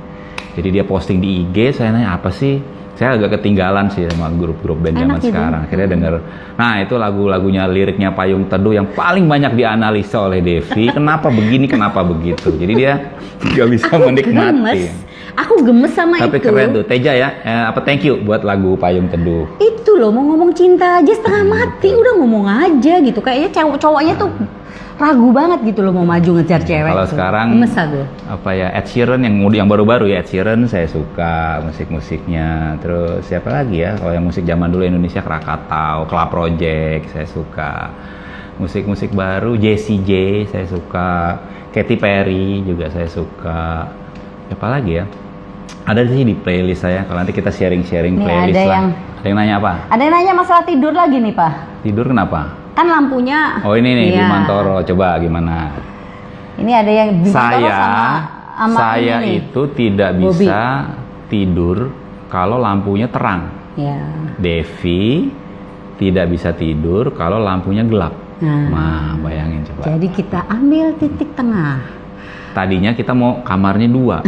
Jadi dia posting di IG, saya nanya apa sih? Saya agak ketinggalan sih sama grup-grup band zaman sekarang. Akhirnya denger. Nah itu lagu-lagunya liriknya Payung Teduh yang paling banyak dianalisa oleh Devi. Kenapa begini, kenapa begitu. Jadi dia nggak bisa menikmati. Aku gemes sama Tapi itu. Tapi keren tuh Teja ya. Thank you buat lagu Payung Teduh. Itu loh mau ngomong cinta aja setengah mati. Udah ngomong aja gitu. Kayaknya cowoknya tuh ragu banget gitu loh mau maju ngejar cewek. Kalau sekarang gemes aku. Apa ya Ed Sheeran yang baru-baru ya Ed Sheeran saya suka musik-musiknya. Terus siapa lagi ya kalau yang musik zaman dulu Indonesia Krakatau, Club Project saya suka. Musik-musik baru Jessie J saya suka. Katy Perry juga saya suka. Siapa lagi ya? Ada sih di playlist saya. Kalau nanti kita sharing-sharing playlist lah. Ada yang nanya apa? Ada yang nanya masalah tidur lagi nih Pak. Tidur kenapa? Kan lampunya. Oh ini nih Bimantoro, coba gimana? Ini ada yang Bimantoro sama saya ini itu tidak bisa tidur kalau lampunya terang. Ya. Devi tidak bisa tidur kalau lampunya gelap. Nah, bayangin coba. Jadi kita ambil titik tengah. Tadinya kita mau kamarnya 2.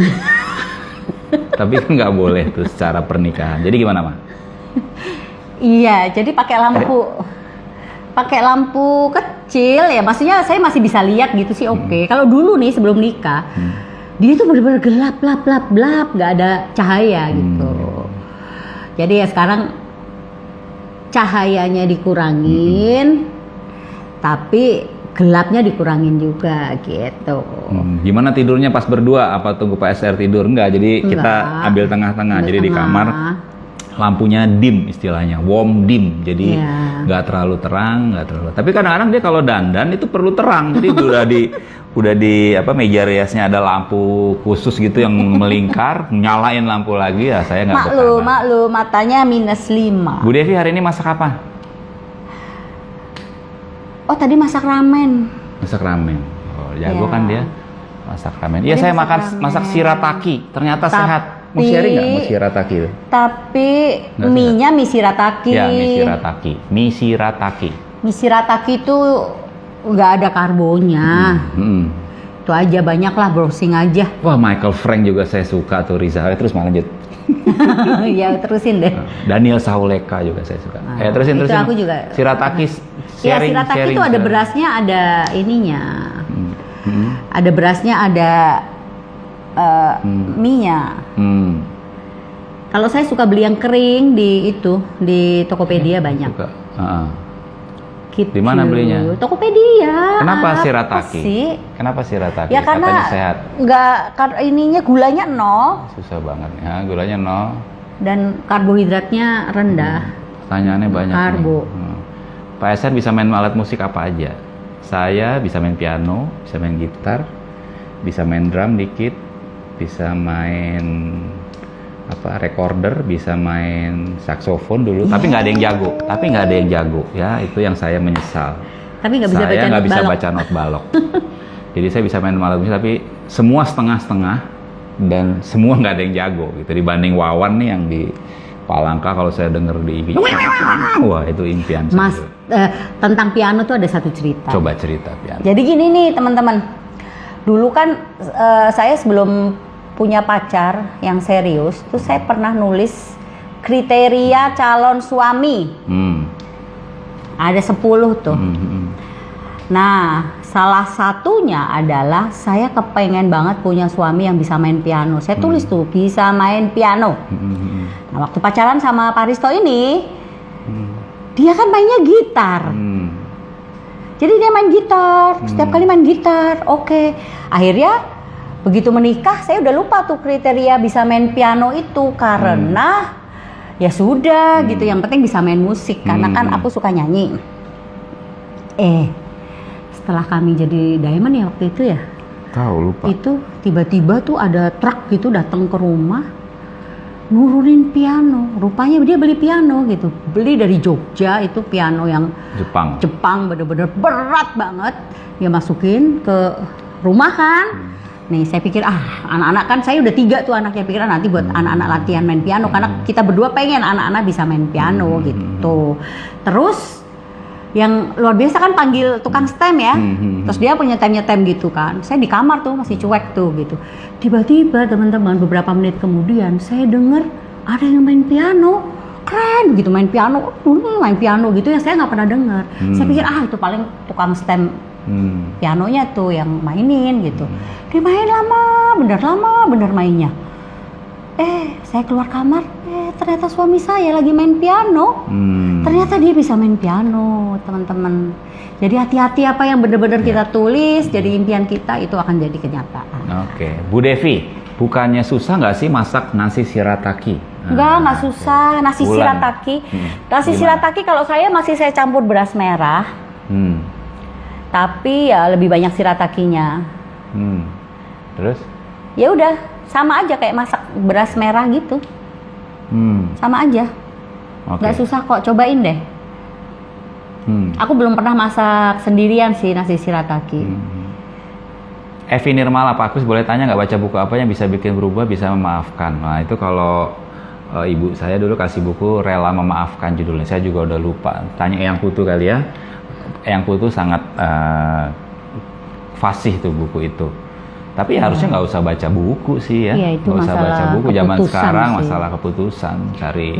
Tapi kan nggak boleh tuh secara pernikahan. Jadi gimana, Ma? Iya, jadi pakai lampu kecil ya, maksudnya saya masih bisa lihat gitu sih oke. Kalau dulu nih sebelum nikah, dia tuh benar-benar gelap, nggak ada cahaya gitu. Jadi ya sekarang cahayanya dikurangin, tapi gelapnya dikurangin juga gitu. Gimana tidurnya pas berdua? Apa tunggu Pak SR tidur? Enggak, jadi kita ambil tengah-tengah. Jadi di kamar lampunya dim istilahnya, warm dim, jadi nggak terlalu terang, nggak terlalu. Tapi kadang-kadang dia kalau dandan itu perlu terang, jadi udah di apa meja riasnya ada lampu khusus gitu yang melingkar, nyalain lampu lagi ya saya nggak bertahan. Maklum, matanya -5. Bu Devi hari ini masak apa? Oh tadi masak ramen. Masak ramen. Oh jago kan dia masak ramen. Iya saya masak shirataki, ternyata sehat. Mau sharing nggak mau shirataki itu? Tapi mie-nya mie shirataki. Ya mie shirataki. Mie shirataki itu nggak ada karbonya. Itu aja banyak lah browsing aja. Wah Michael Frank juga saya suka tuh Riza. Terus mana lanjut? Ya terusin deh. Daniel Sauleka juga saya suka. Terusin. Itu aku juga. Shirataki sharing. Shirataki itu ada berasnya, ada ininya. Ada berasnya, ada mie-nya. Kalau saya suka beli yang kering di Tokopedia banyak. Gitu. Di mana belinya? Tokopedia. Kenapa shirataki? Kenapa shirataki? Ya karena sehat. Ininya gulanya 0. Susah banget ya, gulanya 0. Dan karbohidratnya rendah. Pertanyaannya banyak. Karbo. Pak SR bisa main alat musik apa aja? Saya bisa main piano, bisa main gitar, bisa main drum dikit, bisa main recorder, bisa main saksofon dulu, tapi nggak ada yang jago, ya itu yang saya menyesal. Tapi nggak bisa baca saya nggak not bisa balok. baca not balok. Jadi saya bisa main alat musik, tapi semua setengah-setengah dan semua nggak ada yang jago gitu. Dibanding Wawan nih yang di Palangka, kalau saya denger di IG, wah itu impian Mas, saya. tentang piano tuh ada satu cerita. Coba cerita piano. Jadi gini nih teman-teman, dulu kan saya sebelum punya pacar yang serius, tuh saya pernah nulis kriteria calon suami. Ada 10 tuh. Nah, salah satunya adalah saya kepengen banget punya suami yang bisa main piano. Saya tulis tuh, bisa main piano. Nah, waktu pacaran sama Pak Risto ini, dia kan mainnya gitar. Jadi dia main gitar, setiap kali main gitar. Oke. Akhirnya begitu menikah, saya udah lupa tuh kriteria bisa main piano itu, karena ya sudah gitu, yang penting bisa main musik, karena kan aku suka nyanyi. Setelah kami jadi Diamond ya waktu itu ya, Tahu lupa. itu tiba-tiba tuh ada truk gitu datang ke rumah nurunin piano. Rupanya dia beli piano gitu, beli dari Jogja, itu piano yang Jepang bener-bener berat banget. Dia masukin ke rumah kan. Nih saya pikir anak-anak kan, saya udah 3 tuh anaknya, pikiran nanti buat anak-anak latihan main piano, karena kita berdua pengen anak-anak bisa main piano gitu. Terus yang luar biasa kan panggil tukang stem ya, terus dia punya nyetem gitu kan. Saya di kamar tuh masih cuek tuh gitu. Tiba-tiba teman-teman, beberapa menit kemudian saya dengar ada yang main piano, keren gitu, main piano gitu yang saya nggak pernah dengar. Saya pikir itu paling tukang stem pianonya tuh yang mainin gitu. Dia main lama bener mainnya. Saya keluar kamar, ternyata suami saya lagi main piano. Ternyata dia bisa main piano, teman-teman. Jadi hati-hati apa yang benar-benar kita tulis jadi impian kita, itu akan jadi kenyataan. Oke, Bu Devi, bukannya susah nggak sih masak nasi shirataki? Nggak susah. Nasi shirataki. Nasi shirataki kalau saya masih saya campur beras merah. Tapi ya lebih banyak shiratakinya. Terus? Ya udah, sama aja kayak masak beras merah gitu. Sama aja. Nggak susah kok, cobain deh. Aku belum pernah masak sendirian sih nasi shirataki. Evi Nirmala, Pak Kus boleh tanya nggak, baca buku apa yang bisa bikin berubah, bisa memaafkan? Nah itu kalau ibu saya dulu kasih buku Rela Memaafkan judulnya, saya juga udah lupa. Tanya Eyang Putu kali ya. Eyang Putu sangat fasih tuh buku itu. Tapi harusnya nggak usah baca buku sih ya. Iya, itu nggak usah baca buku zaman sekarang sih. Masalah keputusan, cari.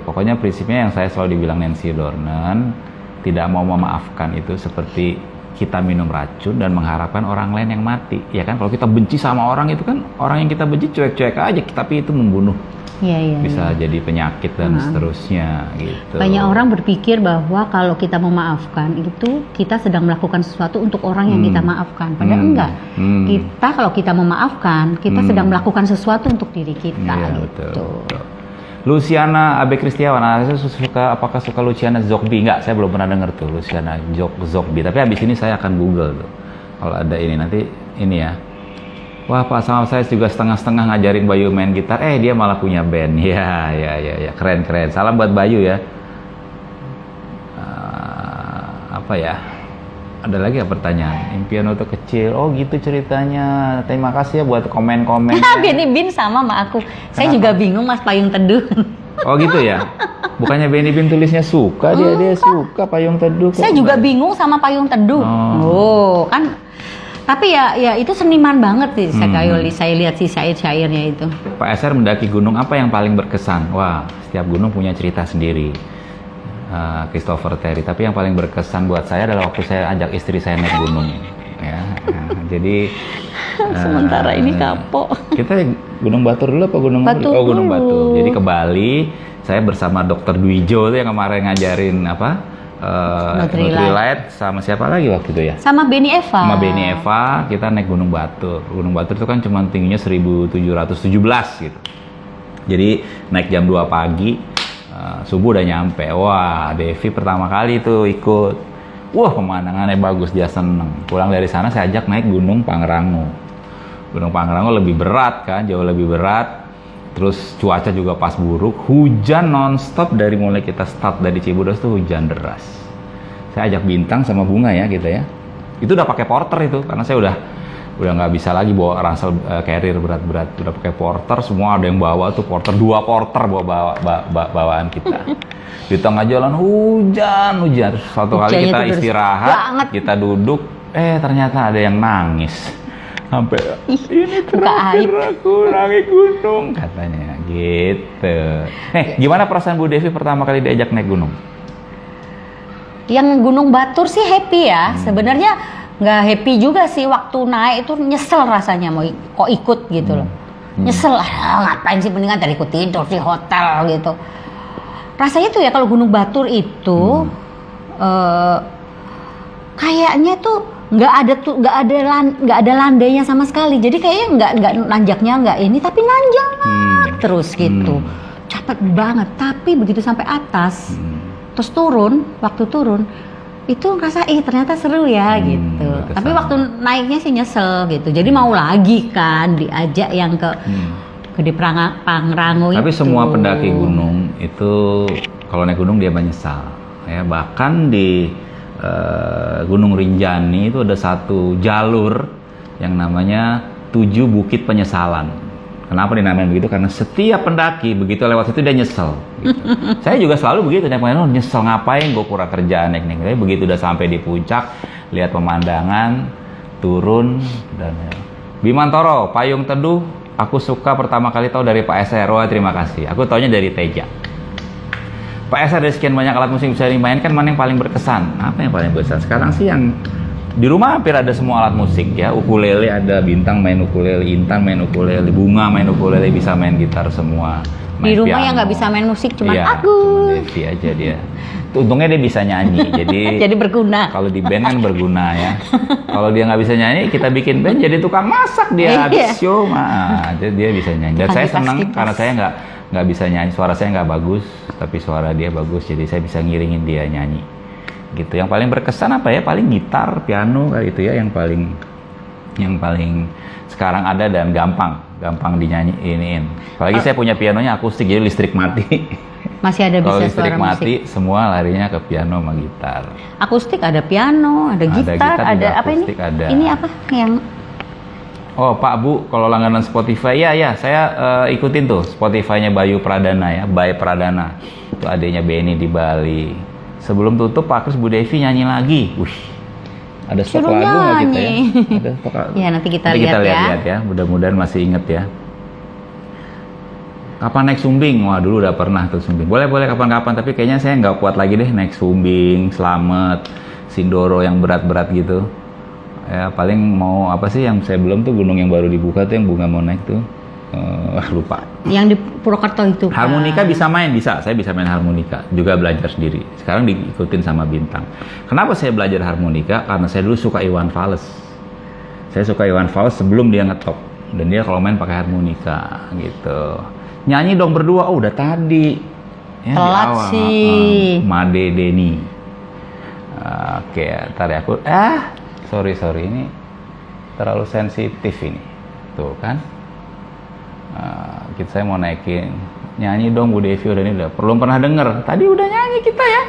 Pokoknya prinsipnya yang saya selalu dibilang Nancy Dornan, tidak mau memaafkan itu seperti kita minum racun dan mengharapkan orang lain yang mati. Ya kan, kalau kita benci sama orang itu kan, orang yang kita benci cuek-cuek aja, tapi itu membunuh. Bisa jadi penyakit dan seterusnya gitu. Banyak orang berpikir bahwa kalau kita memaafkan itu kita sedang melakukan sesuatu untuk orang yang kita maafkan. Padahal enggak. Kita kalau kita memaafkan, kita sedang melakukan sesuatu untuk diri kita gitu. Betul. Luciana Abe Kristiawan, apakah suka Luciana Zogby? Enggak, saya belum pernah dengar tuh Luciana Zogby. Tapi habis ini saya akan Google tuh. Kalau ada ini nanti ini ya. Wah, Pak sama saya juga setengah-setengah ngajarin Bayu main gitar. Dia malah punya band. Ya. Keren. Salam buat Bayu ya. Apa ya? Ada lagi ya pertanyaan? Impian waktu kecil. Oh gitu ceritanya. Terima kasih ya buat komen-komen. Benny Bin sama aku. Saya juga bingung Mas Payung Teduh. Oh gitu ya? Bukannya Benny Bin tulisnya suka, dia suka Payung Teduh. Saya juga bingung sama Payung Teduh. Kan. Tapi ya itu seniman banget sih. Saya lihat sih syair-syairnya itu. Pak SR mendaki gunung apa yang paling berkesan? Wah, setiap gunung punya cerita sendiri. Christopher Terry. Tapi yang paling berkesan buat saya adalah waktu saya ajak istri saya naik gunung. Ya, jadi sementara ini kapok. Kita Gunung Batur dulu apa Gunung Batur? Oh, Gunung Batur. Jadi ke Bali, saya bersama Dr. Dwijo tuh yang kemarin ngajarin Nutrilite sama siapa lagi waktu itu ya? Sama Benny Eva. Sama Benny Eva, kita naik Gunung Batur. Gunung Batur itu kan cuma tingginya 1717 gitu. Jadi naik jam 2 pagi, subuh udah nyampe. Wah, Devi pertama kali tuh ikut. Wah, pemandangannya bagus, dia seneng. Pulang dari sana saya ajak naik Gunung Pangrango. Gunung Pangrango lebih berat kan, jauh lebih berat. Terus cuaca juga pas buruk, hujan nonstop dari mulai kita start dari Cibodas tuh hujan deras. Saya ajak Bintang sama Bunga ya gitu ya. Itu udah pakai porter itu, karena saya udah nggak bisa lagi bawa ransel carrier berat-berat. Udah pakai porter, semua ada yang bawa tuh porter, 2 porter bawaan kita. Di tengah jalan hujan. Suatu kali kita istirahat, kita duduk, ternyata ada yang nangis. Sampai ini terakhir aku naik gunung katanya gitu. Gimana perasaan Bu Devi pertama kali diajak naik gunung? Yang Gunung Batur sih happy ya. Sebenarnya nggak happy juga sih, waktu naik itu nyesel rasanya, mau kok ikut gitu loh. Nyesel, ngapain sih, mendingan tadi ikut tidur di hotel gitu. Rasanya tuh ya kalau Gunung Batur itu kayaknya tuh nggak ada landainya sama sekali. Jadi kayaknya nggak nanjaknya nggak ini, tapi nanjak terus gitu. Capek banget. Tapi begitu sampai atas, terus waktu turun itu ngerasa ternyata seru ya gitu. Tapi waktu naiknya sih nyesel gitu. Jadi mau lagi kan diajak yang ke di Pangrango itu. Tapi semua pendaki gunung itu kalau naik gunung dia menyesal. Ya, bahkan di Gunung Rinjani itu ada satu jalur yang namanya 7 Bukit Penyesalan. Kenapa dinamain begitu? Karena setiap pendaki begitu lewat situ dia nyesel. Gitu. Saya juga selalu begitu, nyesel ngapain gue kurang kerjaan naik. Tapi begitu udah sampai di puncak, lihat pemandangan, turun dan Bimantoro, payung teduh. Aku suka pertama kali tahu dari Pak SR. Terima kasih. Aku taunya dari Teja. Pak SR, dari sekian banyak alat musik bisa dimainkan, mana yang paling berkesan? Apa yang paling berkesan? Sekarang sih yang di rumah hampir ada semua alat musik ya. Ukulele ada, Bintang main ukulele, Intan main ukulele, Bunga main ukulele, bisa main gitar semua. Di rumah yang nggak bisa main musik cuma aku. Cuma Devi aja dia. Untungnya dia bisa nyanyi, jadi berguna. Kalau di band kan berguna ya. Kalau dia nggak bisa nyanyi, kita bikin band jadi tukang masak dia habis show mah. Jadi dia bisa nyanyi. Dan saya senang karena saya nggak bisa nyanyi, suara saya nggak bagus, tapi suara dia bagus, jadi saya bisa ngiringin dia nyanyi. Gitu. Yang paling berkesan apa ya? Paling gitar, piano kali itu ya, yang paling sekarang ada dan gampang dinyanyiin. Apalagi saya punya pianonya akustik, jadi listrik mati. Masih ada bisa kalau listrik suara mati, musik. Semua larinya ke piano sama gitar. Akustik ada piano, ada gitar, ada apa ini? Ada. Ini apa yang? Oh Pak Bu, kalau langganan Spotify, ya saya ikutin tuh Spotify-nya Bayu Pradana ya, Bay Pradana. Itu adiknya Benny di Bali. Sebelum tutup Pak Kris, Bu Devi nyanyi lagi. Ada stok lagu nggak kita ya? Ada stok lagu. Ya nanti kita lihat ya. Mudah-mudahan masih inget ya. Kapan naik Sumbing? Wah dulu udah pernah tuh Sumbing. Boleh kapan-kapan, tapi kayaknya saya nggak kuat lagi deh naik Sumbing, Slamet, Sindoro yang berat-berat gitu. Ya paling mau apa sih yang saya belum tuh, gunung yang baru dibuka tuh yang Bunga mau naik tuh. Lupa. Yang di Purwokerto itu. Harmonika bisa main, saya bisa main harmonika, juga belajar sendiri. Sekarang diikutin sama Bintang. Kenapa saya belajar harmonika? Karena saya dulu suka Iwan Fals. Saya suka Iwan Fals sebelum dia ngetop, dan dia kalau main pakai harmonika gitu. Nyanyi dong berdua, udah tadi. Ya, telat sih. Made Denny. Oke, ntar ya aku. Sorry ini terlalu sensitif ini. Tuh kan. Saya mau naikin, nyanyi dong Bu Devi, udah ini udah belum pernah denger, tadi udah nyanyi kita ya.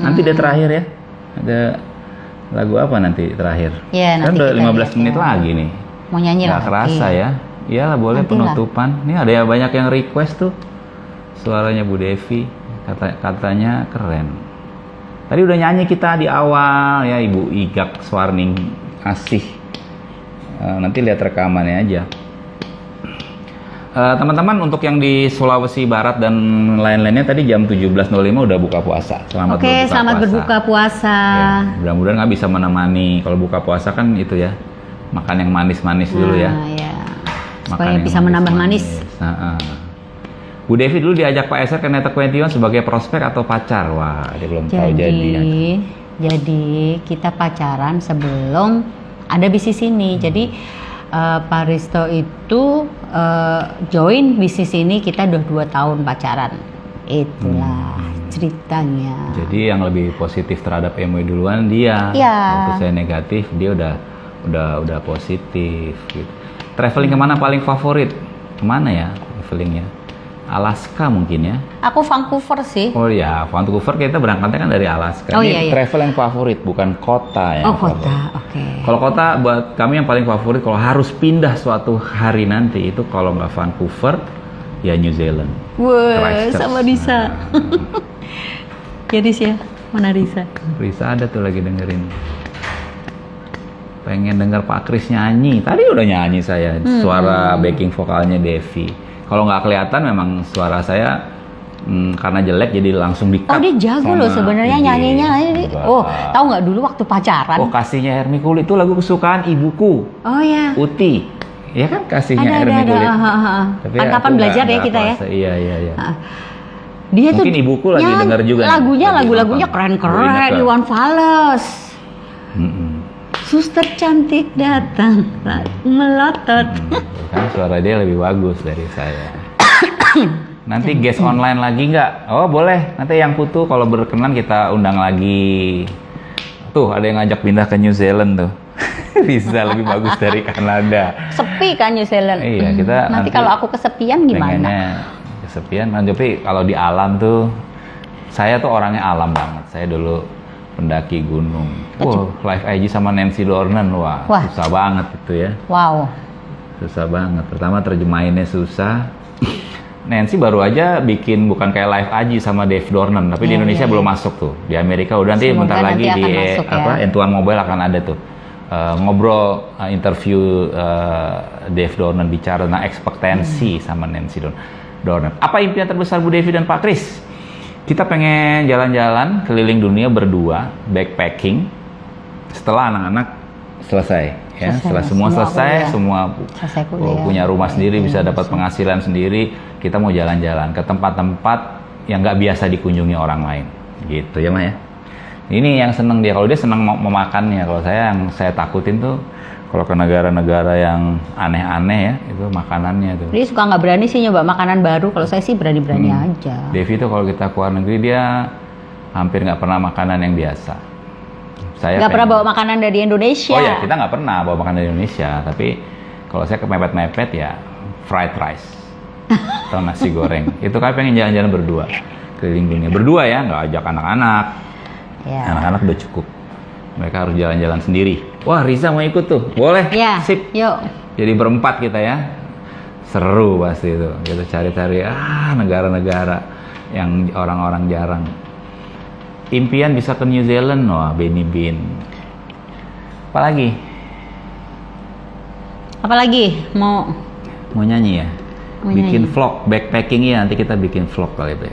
Nanti dia terakhir ya, ada lagu apa nanti terakhir? Ya, kan udah 15 menit lagi nih, mau nyanyi nggak kerasa ya. Iyalah boleh nanti penutupan lah. Ini ada yang banyak yang request tuh suaranya Bu Devi, katanya keren. Tadi udah nyanyi kita di awal ya, Ibu Igak Swarning Asih. Nanti lihat rekamannya aja. Teman-teman, untuk yang di Sulawesi Barat dan lain-lainnya tadi jam 17.05 udah buka puasa. Selamat berbuka puasa. Ya, mudah-mudahan nggak bisa menemani. Kalau buka puasa kan itu ya, makan yang manis-manis dulu ya. Ya. Supaya bisa menambah manis. Bu Devi dulu diajak Pak SR ke Netek 21 sebagai prospek atau pacar. Wah, dia belum tahu jadinya. Jadi kita pacaran sebelum ada bisnis ini. Jadi Pak Risto itu join bisnis ini, kita udah 2 tahun pacaran. Itulah. ceritanya. Jadi yang lebih positif terhadap MUI duluan dia. Iya. Waktu saya negatif, dia udah positif gitu. Traveling kemana paling favorit? Kemana ya travelingnya? Alaska mungkin ya. Aku Vancouver sih. Oh ya, Vancouver kita berangkatnya kan dari Alaska. Oh, Ini iya, iya. travel yang favorit, bukan kota yang Oh, kota. favorit. Oke. Kalau kota buat kami yang paling favorit kalau harus pindah suatu hari nanti itu kalau nggak Vancouver ya New Zealand. Wah, Christchurch. sama Risa. Ya Risa, mana Risa? Risa ada tuh lagi dengerin. Pengen denger Pak Kris nyanyi. Tadi udah nyanyi saya. Suara backing vokalnya Devi. Kalau nggak kelihatan memang suara saya karena jelek jadi langsung di-cut. Oh, dia jago loh sebenarnya nyanyinya. Oh, tahu nggak dulu waktu pacaran? Oh, kasihnya Hermi Kulit itu lagu kesukaan ibuku. Oh ya. Uti. Ya kan kasihnya Ada. Hermi Kulit. Tapi kan kapan aku belajar nggak ya kita ya? kuasa. Iya. Dia Mungkin tuh ibuku lagi denger juga nih. lagunya Lagi keren-keren. nonton. Iwan Fals. Mm-mm. Suster cantik datang melotot. Kan suara dia lebih bagus dari saya. Nanti guest online lagi nggak? Oh boleh. Nanti yang Putu kalau berkenan kita undang lagi. Tuh ada yang ngajak pindah ke New Zealand tuh. Bisa lebih bagus dari Kanada. Sepi kan New Zealand. Iya kita. Nanti kalau aku kesepian gimana? Pengennya kesepian. Tapi kalau di alam tuh, saya tuh orangnya alam banget. Saya dulu pendaki gunung. Live IG sama Nancy Dornan, wah susah banget itu ya. Wow. Susah banget. Pertama terjemahinnya susah. Nancy baru aja bikin bukan kayak live IG sama Dave Dornan, tapi di Indonesia belum masuk tuh. Di Amerika udah nanti Semoga bentar lagi nanti di akan masuk, Entuan Mobile akan ada tuh. Ngobrol interview Dave Dornan bicara tentang ekspektasi sama Nancy Dornan. Apa impian terbesar Bu Devi dan Pak Kris? Kita pengen jalan-jalan keliling dunia berdua, backpacking. Setelah anak-anak selesai, ya. Setelah semua selesai, semua punya rumah sendiri, bisa dapat penghasilan sendiri. Kita mau jalan-jalan ke tempat-tempat yang nggak biasa dikunjungi orang lain, gitu ya, Ma ya. Ini yang seneng dia. Kalau dia seneng memakannya. Kalau saya yang saya takutin tuh kalau ke negara-negara yang aneh-aneh ya, itu makanannya tuh. Dia suka nggak berani sih nyoba makanan baru. Kalau saya sih berani-berani aja. Devi tuh kalau kita keluar negeri dia hampir nggak pernah makanan yang biasa. Saya nggak pernah bawa makanan dari Indonesia. Oh ya, kita nggak pernah bawa makanan dari Indonesia. Tapi kalau saya kepepet-mepet ya fried rice atau nasi goreng. Itu kan pengen jalan-jalan berdua keliling dunia. Berdua ya, nggak ajak anak-anak. Ya. Anak-anak udah cukup. Mereka harus jalan-jalan sendiri. Wah, Riza mau ikut tuh. Boleh? Ya, Sip. yuk. Jadi berempat kita ya. Seru pasti itu. Kita cari-cari negara-negara yang orang-orang jarang. Impian bisa ke New Zealand, wah Benny Bean. Apalagi Mau nyanyi ya? Mau Bikin nyanyi. vlog, backpacking ya. Nanti kita bikin vlog kali itu.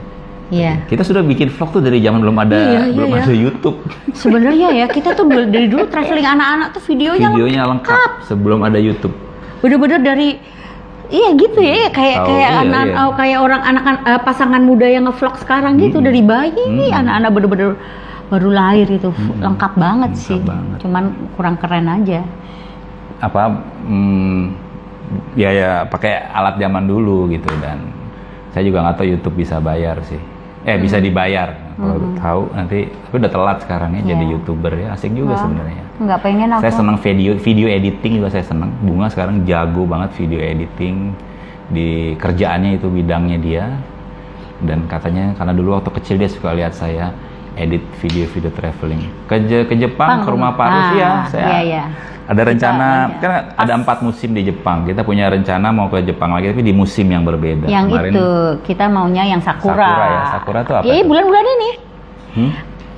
Iya. Kita sudah bikin vlog tuh dari zaman belum ada ada YouTube. Sebenarnya ya kita tuh dari dulu traveling anak-anak tuh videonya lengkap sebelum ada YouTube. Bener-bener dari gitu ya kayak anak-anak kayak orang pasangan muda yang ngevlog sekarang gitu dari bayi anak-anak bener-bener baru lahir itu lengkap banget Lengkap sih. banget. Cuman kurang keren aja. Ya pakai alat zaman dulu gitu, dan saya juga nggak tahu YouTube bisa bayar sih. Bisa dibayar kalau tahu nanti, tapi udah telat sekarang ya jadi YouTuber ya, asik juga sebenarnya. Nggak pengen aku. Saya senang video editing juga saya senang. Bunga sekarang jago banget video editing, di kerjaannya itu bidangnya dia, dan katanya karena dulu waktu kecil dia suka lihat saya edit video-video traveling ke Jepang, ke rumah Pak Rus ya. Saya ada rencana kan ada 4 musim di Jepang. Kita punya rencana mau ke Jepang lagi tapi di musim yang berbeda. Yang kemarin, itu kita maunya yang Sakura. Sakura tuh apa? Iya bulan-bulan ini.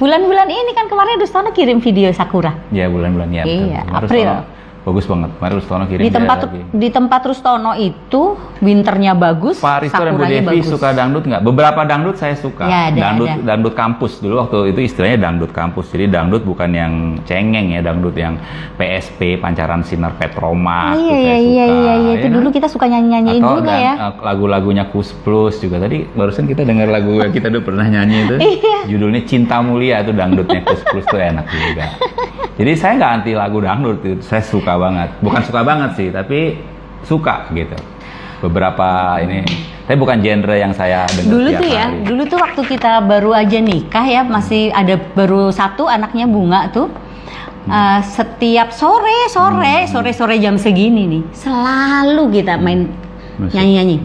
Bulan-bulan ini kan kemarin Rustono kirim video Sakura. Ya bulan-bulan ya. Iya, April. Bagus banget. Kemarin Rustono kirim di tempat Rustono itu winternya bagus. Pak Risto dan Bu Devi suka dangdut nggak? Beberapa dangdut saya suka. Ya, dangdut kampus dulu waktu itu istilahnya dangdut kampus. Jadi dangdut bukan yang cengeng ya, dangdut yang PSP Pancaran Sinar Petroma. Iya. Itu dulu kita suka nyanyiin juga ya. Lagu-lagunya Kus Plus juga. Tadi barusan kita dengar lagu yang kita dulu pernah nyanyi itu. Judulnya Cinta Mulia, itu dangdutnya Kus Plus tuh enak juga. Jadi saya nggak anti lagu dangdut, saya suka banget. Bukan suka banget sih, tapi suka gitu. Beberapa ini Tapi bukan genre yang saya dengar Dulu tiap tuh ya, hari. dulu tuh waktu kita baru aja nikah ya, masih ada baru satu anaknya Bunga tuh. Setiap sore jam segini nih, selalu kita main Musik. nyanyi.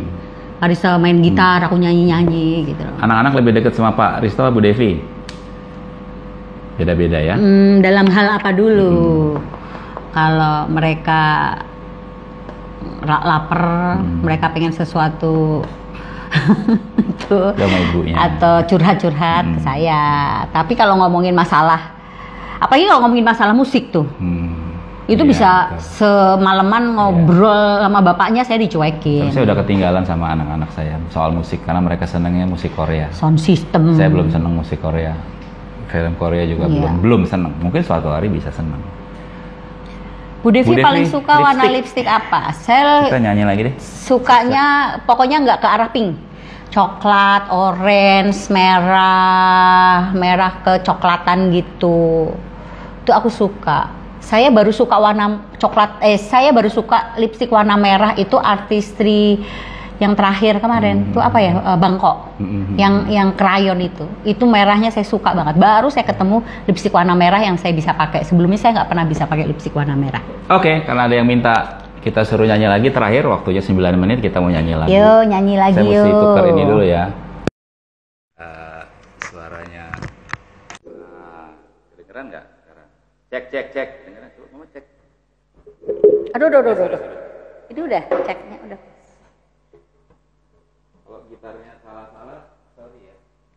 Arista main gitar, aku nyanyi gitu. Anak-anak lebih dekat sama Pak Risto, Bu Devi? Beda-beda ya? Dalam hal apa dulu? Kalau mereka lapar, mereka pengen sesuatu Sama ibunya. atau curhat-curhat ke saya. Tapi kalau ngomongin masalah, apalagi kalau ngomongin masalah musik tuh, itu Iya, bisa betul. semalaman ngobrol sama bapaknya, saya dicuekin. Tapi saya udah ketinggalan sama anak-anak saya soal musik karena mereka senangnya musik Korea. Sound system. Saya belum senang musik Korea. Film Korea juga Iya. belum senang. Mungkin suatu hari bisa senang. Bu Devi Bu Devi, paling suka warna lipstick. lipstick apa? Saya Kita nyanyi lagi deh. sukanya pokoknya nggak ke arah pink. Coklat, orange, merah kecoklatan gitu. Itu aku suka. Saya baru suka warna coklat, saya baru suka lipstick warna merah itu artistry yang terakhir kemarin. Itu apa ya? Bangkok. Yang krayon itu merahnya saya suka banget. Baru saya ketemu lipstick warna merah yang saya bisa pakai. Sebelumnya saya nggak pernah bisa pakai lipstick warna merah. Oke, karena ada yang minta kita suruh nyanyi lagi, terakhir waktunya 9 menit kita mau nyanyi lagi. Yo, nyanyi lagi Saya mesti yuk. tukar ini dulu ya. Suaranya. Kedengeran nggak sekarang? Cek. Dengeran? Coba mama cek. Aduh. Itu udah ceknya udah. Kalau gitarnya salah, sorry ya.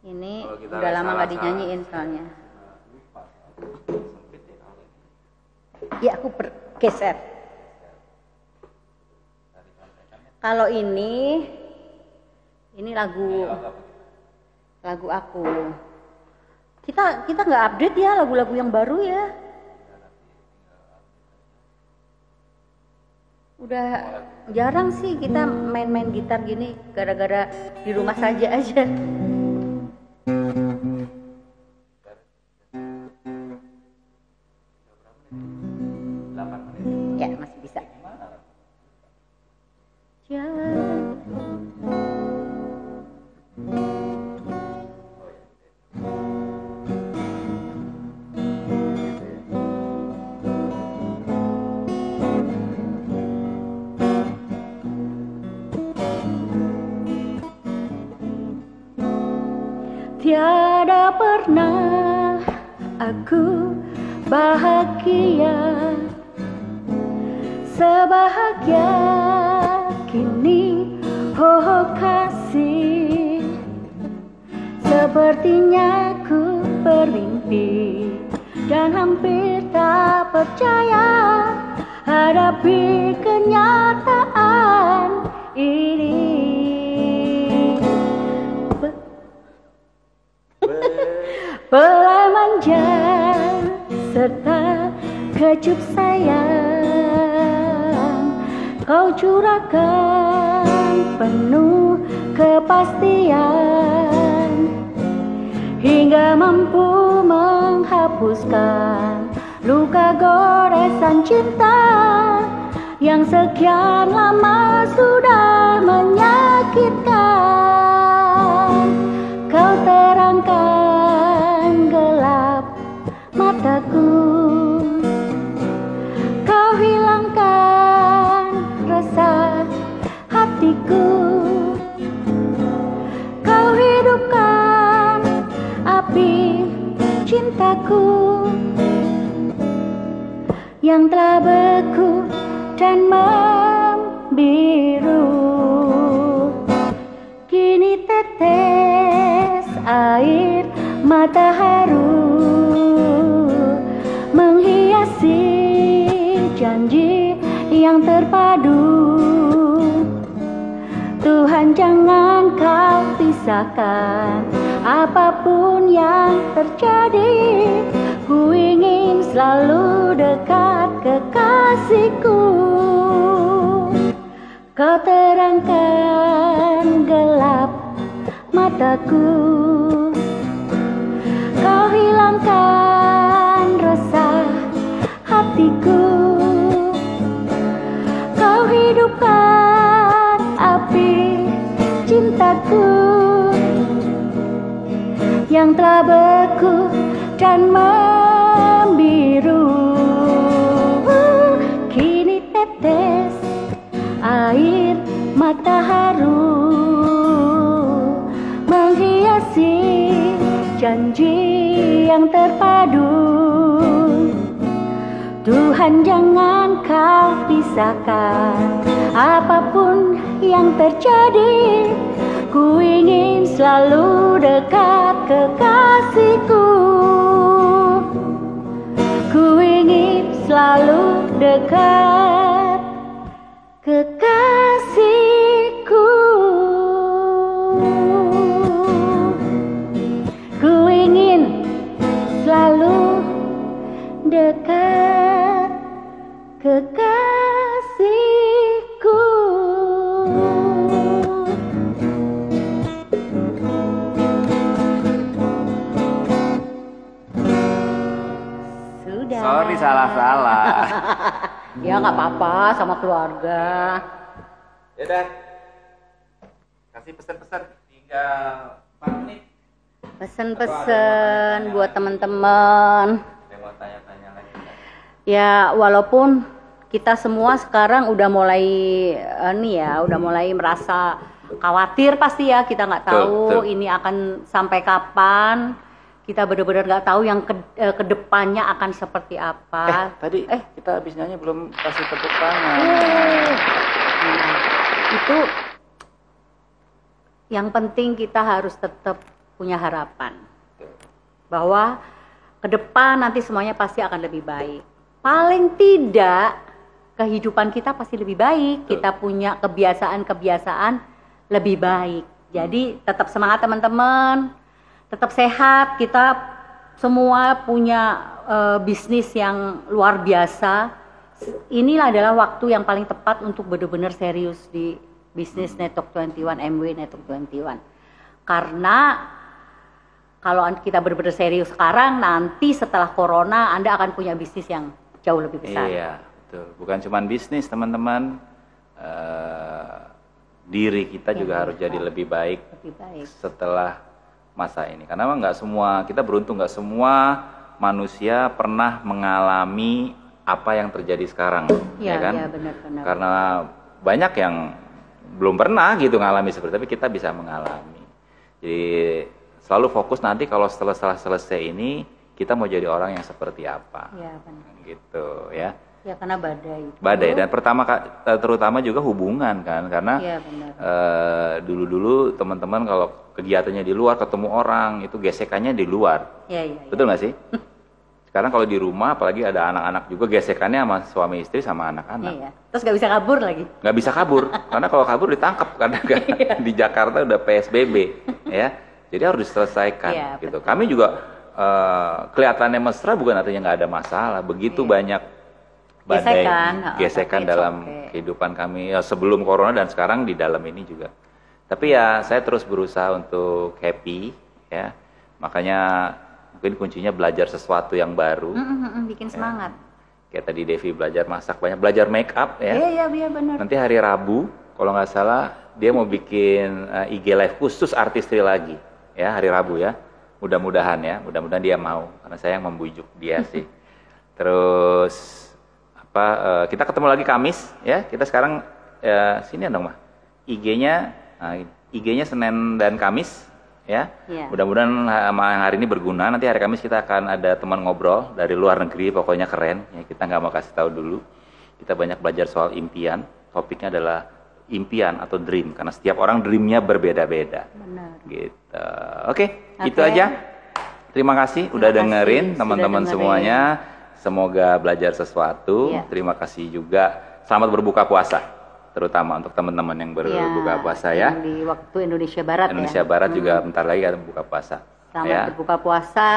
Ini Kalau gitarnya udah lama nggak salah-salah. dinyanyiin soalnya. Ya aku geser. Kalau ini lagu aku. Kita nggak update ya lagu-lagu yang baru ya. Udah jarang sih kita main-main gitar gini gara-gara di rumah saja aja. Ya masih bisa. Tiada pernah aku bahagia sebahagia kini, oh kasih. Sepertinya ku bermimpi dan hampir tak percaya hadapi kenyataan ini. Belai manja serta kecup sayang kau curahkan penuh kepastian hingga mampu menghapuskan luka goresan cinta yang sekian lama sudah menyakitkan. Kau terangkan gelap mataku, kau hilangkan rasa hatiku, kau hidupkan api cintaku yang telah beku dan membiru. Kini tetes air mata haru menghiasi janji yang terpadu. Tuhan jangan kau pisahkan apapun yang terjadi. Ku ingin selalu dekat kekasihku. Kau terangkan gelap mataku, kau hilangkan rasa hatiku, kau hidupkan api cintaku cintaku yang telah beku dan membiru. Kini tetes air mata haru menghiasi janji yang terpadu. Tuhan, jangan kau pisahkan apapun yang terjadi. Ku ingin selalu dekat kekasihku. Ku ingin selalu dekat kekasihku. Ku ingin selalu dekat kekasihku. Sudah. Sorry, salah-salah. Ya nggak apa-apa, sama keluarga. Ya udah. Kasih pesan-pesan 3-4 menit. Pesen-pesen buat teman-teman. Saya mau tanya-tanya lagi. Ya walaupun kita semua sekarang udah mulai udah mulai merasa khawatir pasti ya, kita nggak tahu ini akan sampai kapan. Kita benar-benar nggak tahu yang kedepannya akan seperti apa. Tadi kita habis nyanyi belum kasih tepuk tangan. Itu yang penting, kita harus tetap punya harapan bahwa ke depan nanti semuanya pasti akan lebih baik. Paling tidak kehidupan kita pasti lebih baik. Kita punya kebiasaan-kebiasaan lebih baik. Jadi tetap semangat teman-teman, tetap sehat. Kita semua punya bisnis yang luar biasa. Inilah adalah waktu yang paling tepat untuk benar-benar serius di bisnis Network 21, MW Network 21. Karena kalau kita benar-benar serius sekarang, nanti setelah corona Anda akan punya bisnis yang jauh lebih besar. Iya, betul. Bukan cuma bisnis, teman-teman. Diri kita juga harus jadi lebih baik setelah masa ini. Karena nggak semua, kita beruntung nggak semua manusia pernah mengalami apa yang terjadi sekarang, ya kan? Iya, benar-benar. Karena banyak yang belum pernah gitu ngalami seperti, tapi kita bisa mengalami. Jadi selalu fokus nanti kalau setelah selesai ini kita mau jadi orang yang seperti apa. Iya, benar. Gitu ya. Ya karena badai. Badai, dan terutama juga hubungan kan, karena dulu teman-teman kalau kegiatannya di luar ketemu orang itu gesekannya di luar. Iya. Betul nggak sih? Sekarang kalau di rumah apalagi ada anak-anak juga gesekannya sama suami istri sama anak-anak. Iya. Terus nggak bisa kabur lagi? Nggak bisa kabur, karena kalau kabur ditangkap karena di Jakarta udah PSBB ya. Jadi harus diselesaikan gitu. Betul. Kami juga kelihatannya mesra bukan artinya nggak ada masalah. Begitu banyak badai, gesekan dalam kehidupan kami sebelum corona dan sekarang di dalam ini juga. Tapi ya saya terus berusaha untuk happy ya. Makanya mungkin kuncinya belajar sesuatu yang baru. Bikin semangat. Kayak tadi Devi belajar masak, banyak belajar make up ya. Iya benar. Nanti hari Rabu kalau nggak salah dia mau bikin IG live khusus artistry lagi ya, hari Rabu ya. Mudah-mudahan dia mau, karena saya yang membujuk dia sih. Terus kita ketemu lagi Kamis ya. Kita sekarang sini dong mah. IG-nya Senin dan Kamis ya. Mudah-mudahan hari ini berguna. Nanti hari Kamis kita akan ada teman ngobrol dari luar negeri, pokoknya keren ya. Kita nggak mau kasih tahu dulu. Kita banyak belajar soal impian. Topiknya adalah impian atau dream, karena setiap orang dreamnya berbeda-beda. Benar. Gitu. Oke, itu aja. Terima kasih udah dengerin teman-teman semuanya. Semoga belajar sesuatu. Terima kasih juga. Selamat berbuka puasa, terutama untuk teman-teman yang berbuka puasa ya. Di waktu Indonesia Barat. Indonesia Barat juga bentar lagi akan buka puasa. Selamat berbuka puasa.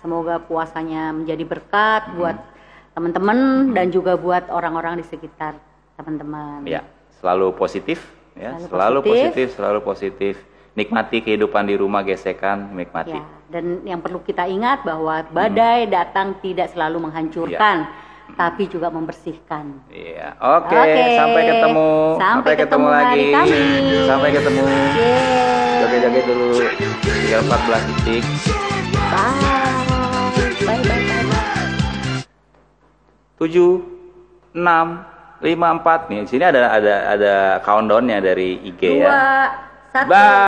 Semoga puasanya menjadi berkat buat teman-teman dan juga buat orang-orang di sekitar teman-teman. Ya, selalu positif ya. Selalu positif. Nikmati kehidupan di rumah, gesekan, nikmati. Dan yang perlu kita ingat bahwa badai datang tidak selalu menghancurkan, tapi juga membersihkan. Iya. Oke. Sampai ketemu. Sampai ketemu lagi. Sampai ketemu. jaga dulu. Tinggal 14 detik. Bye. Bye. 7, 6, 5, 4 nih. Sini ada countdownnya dari IG ya. 2, 1. Bye.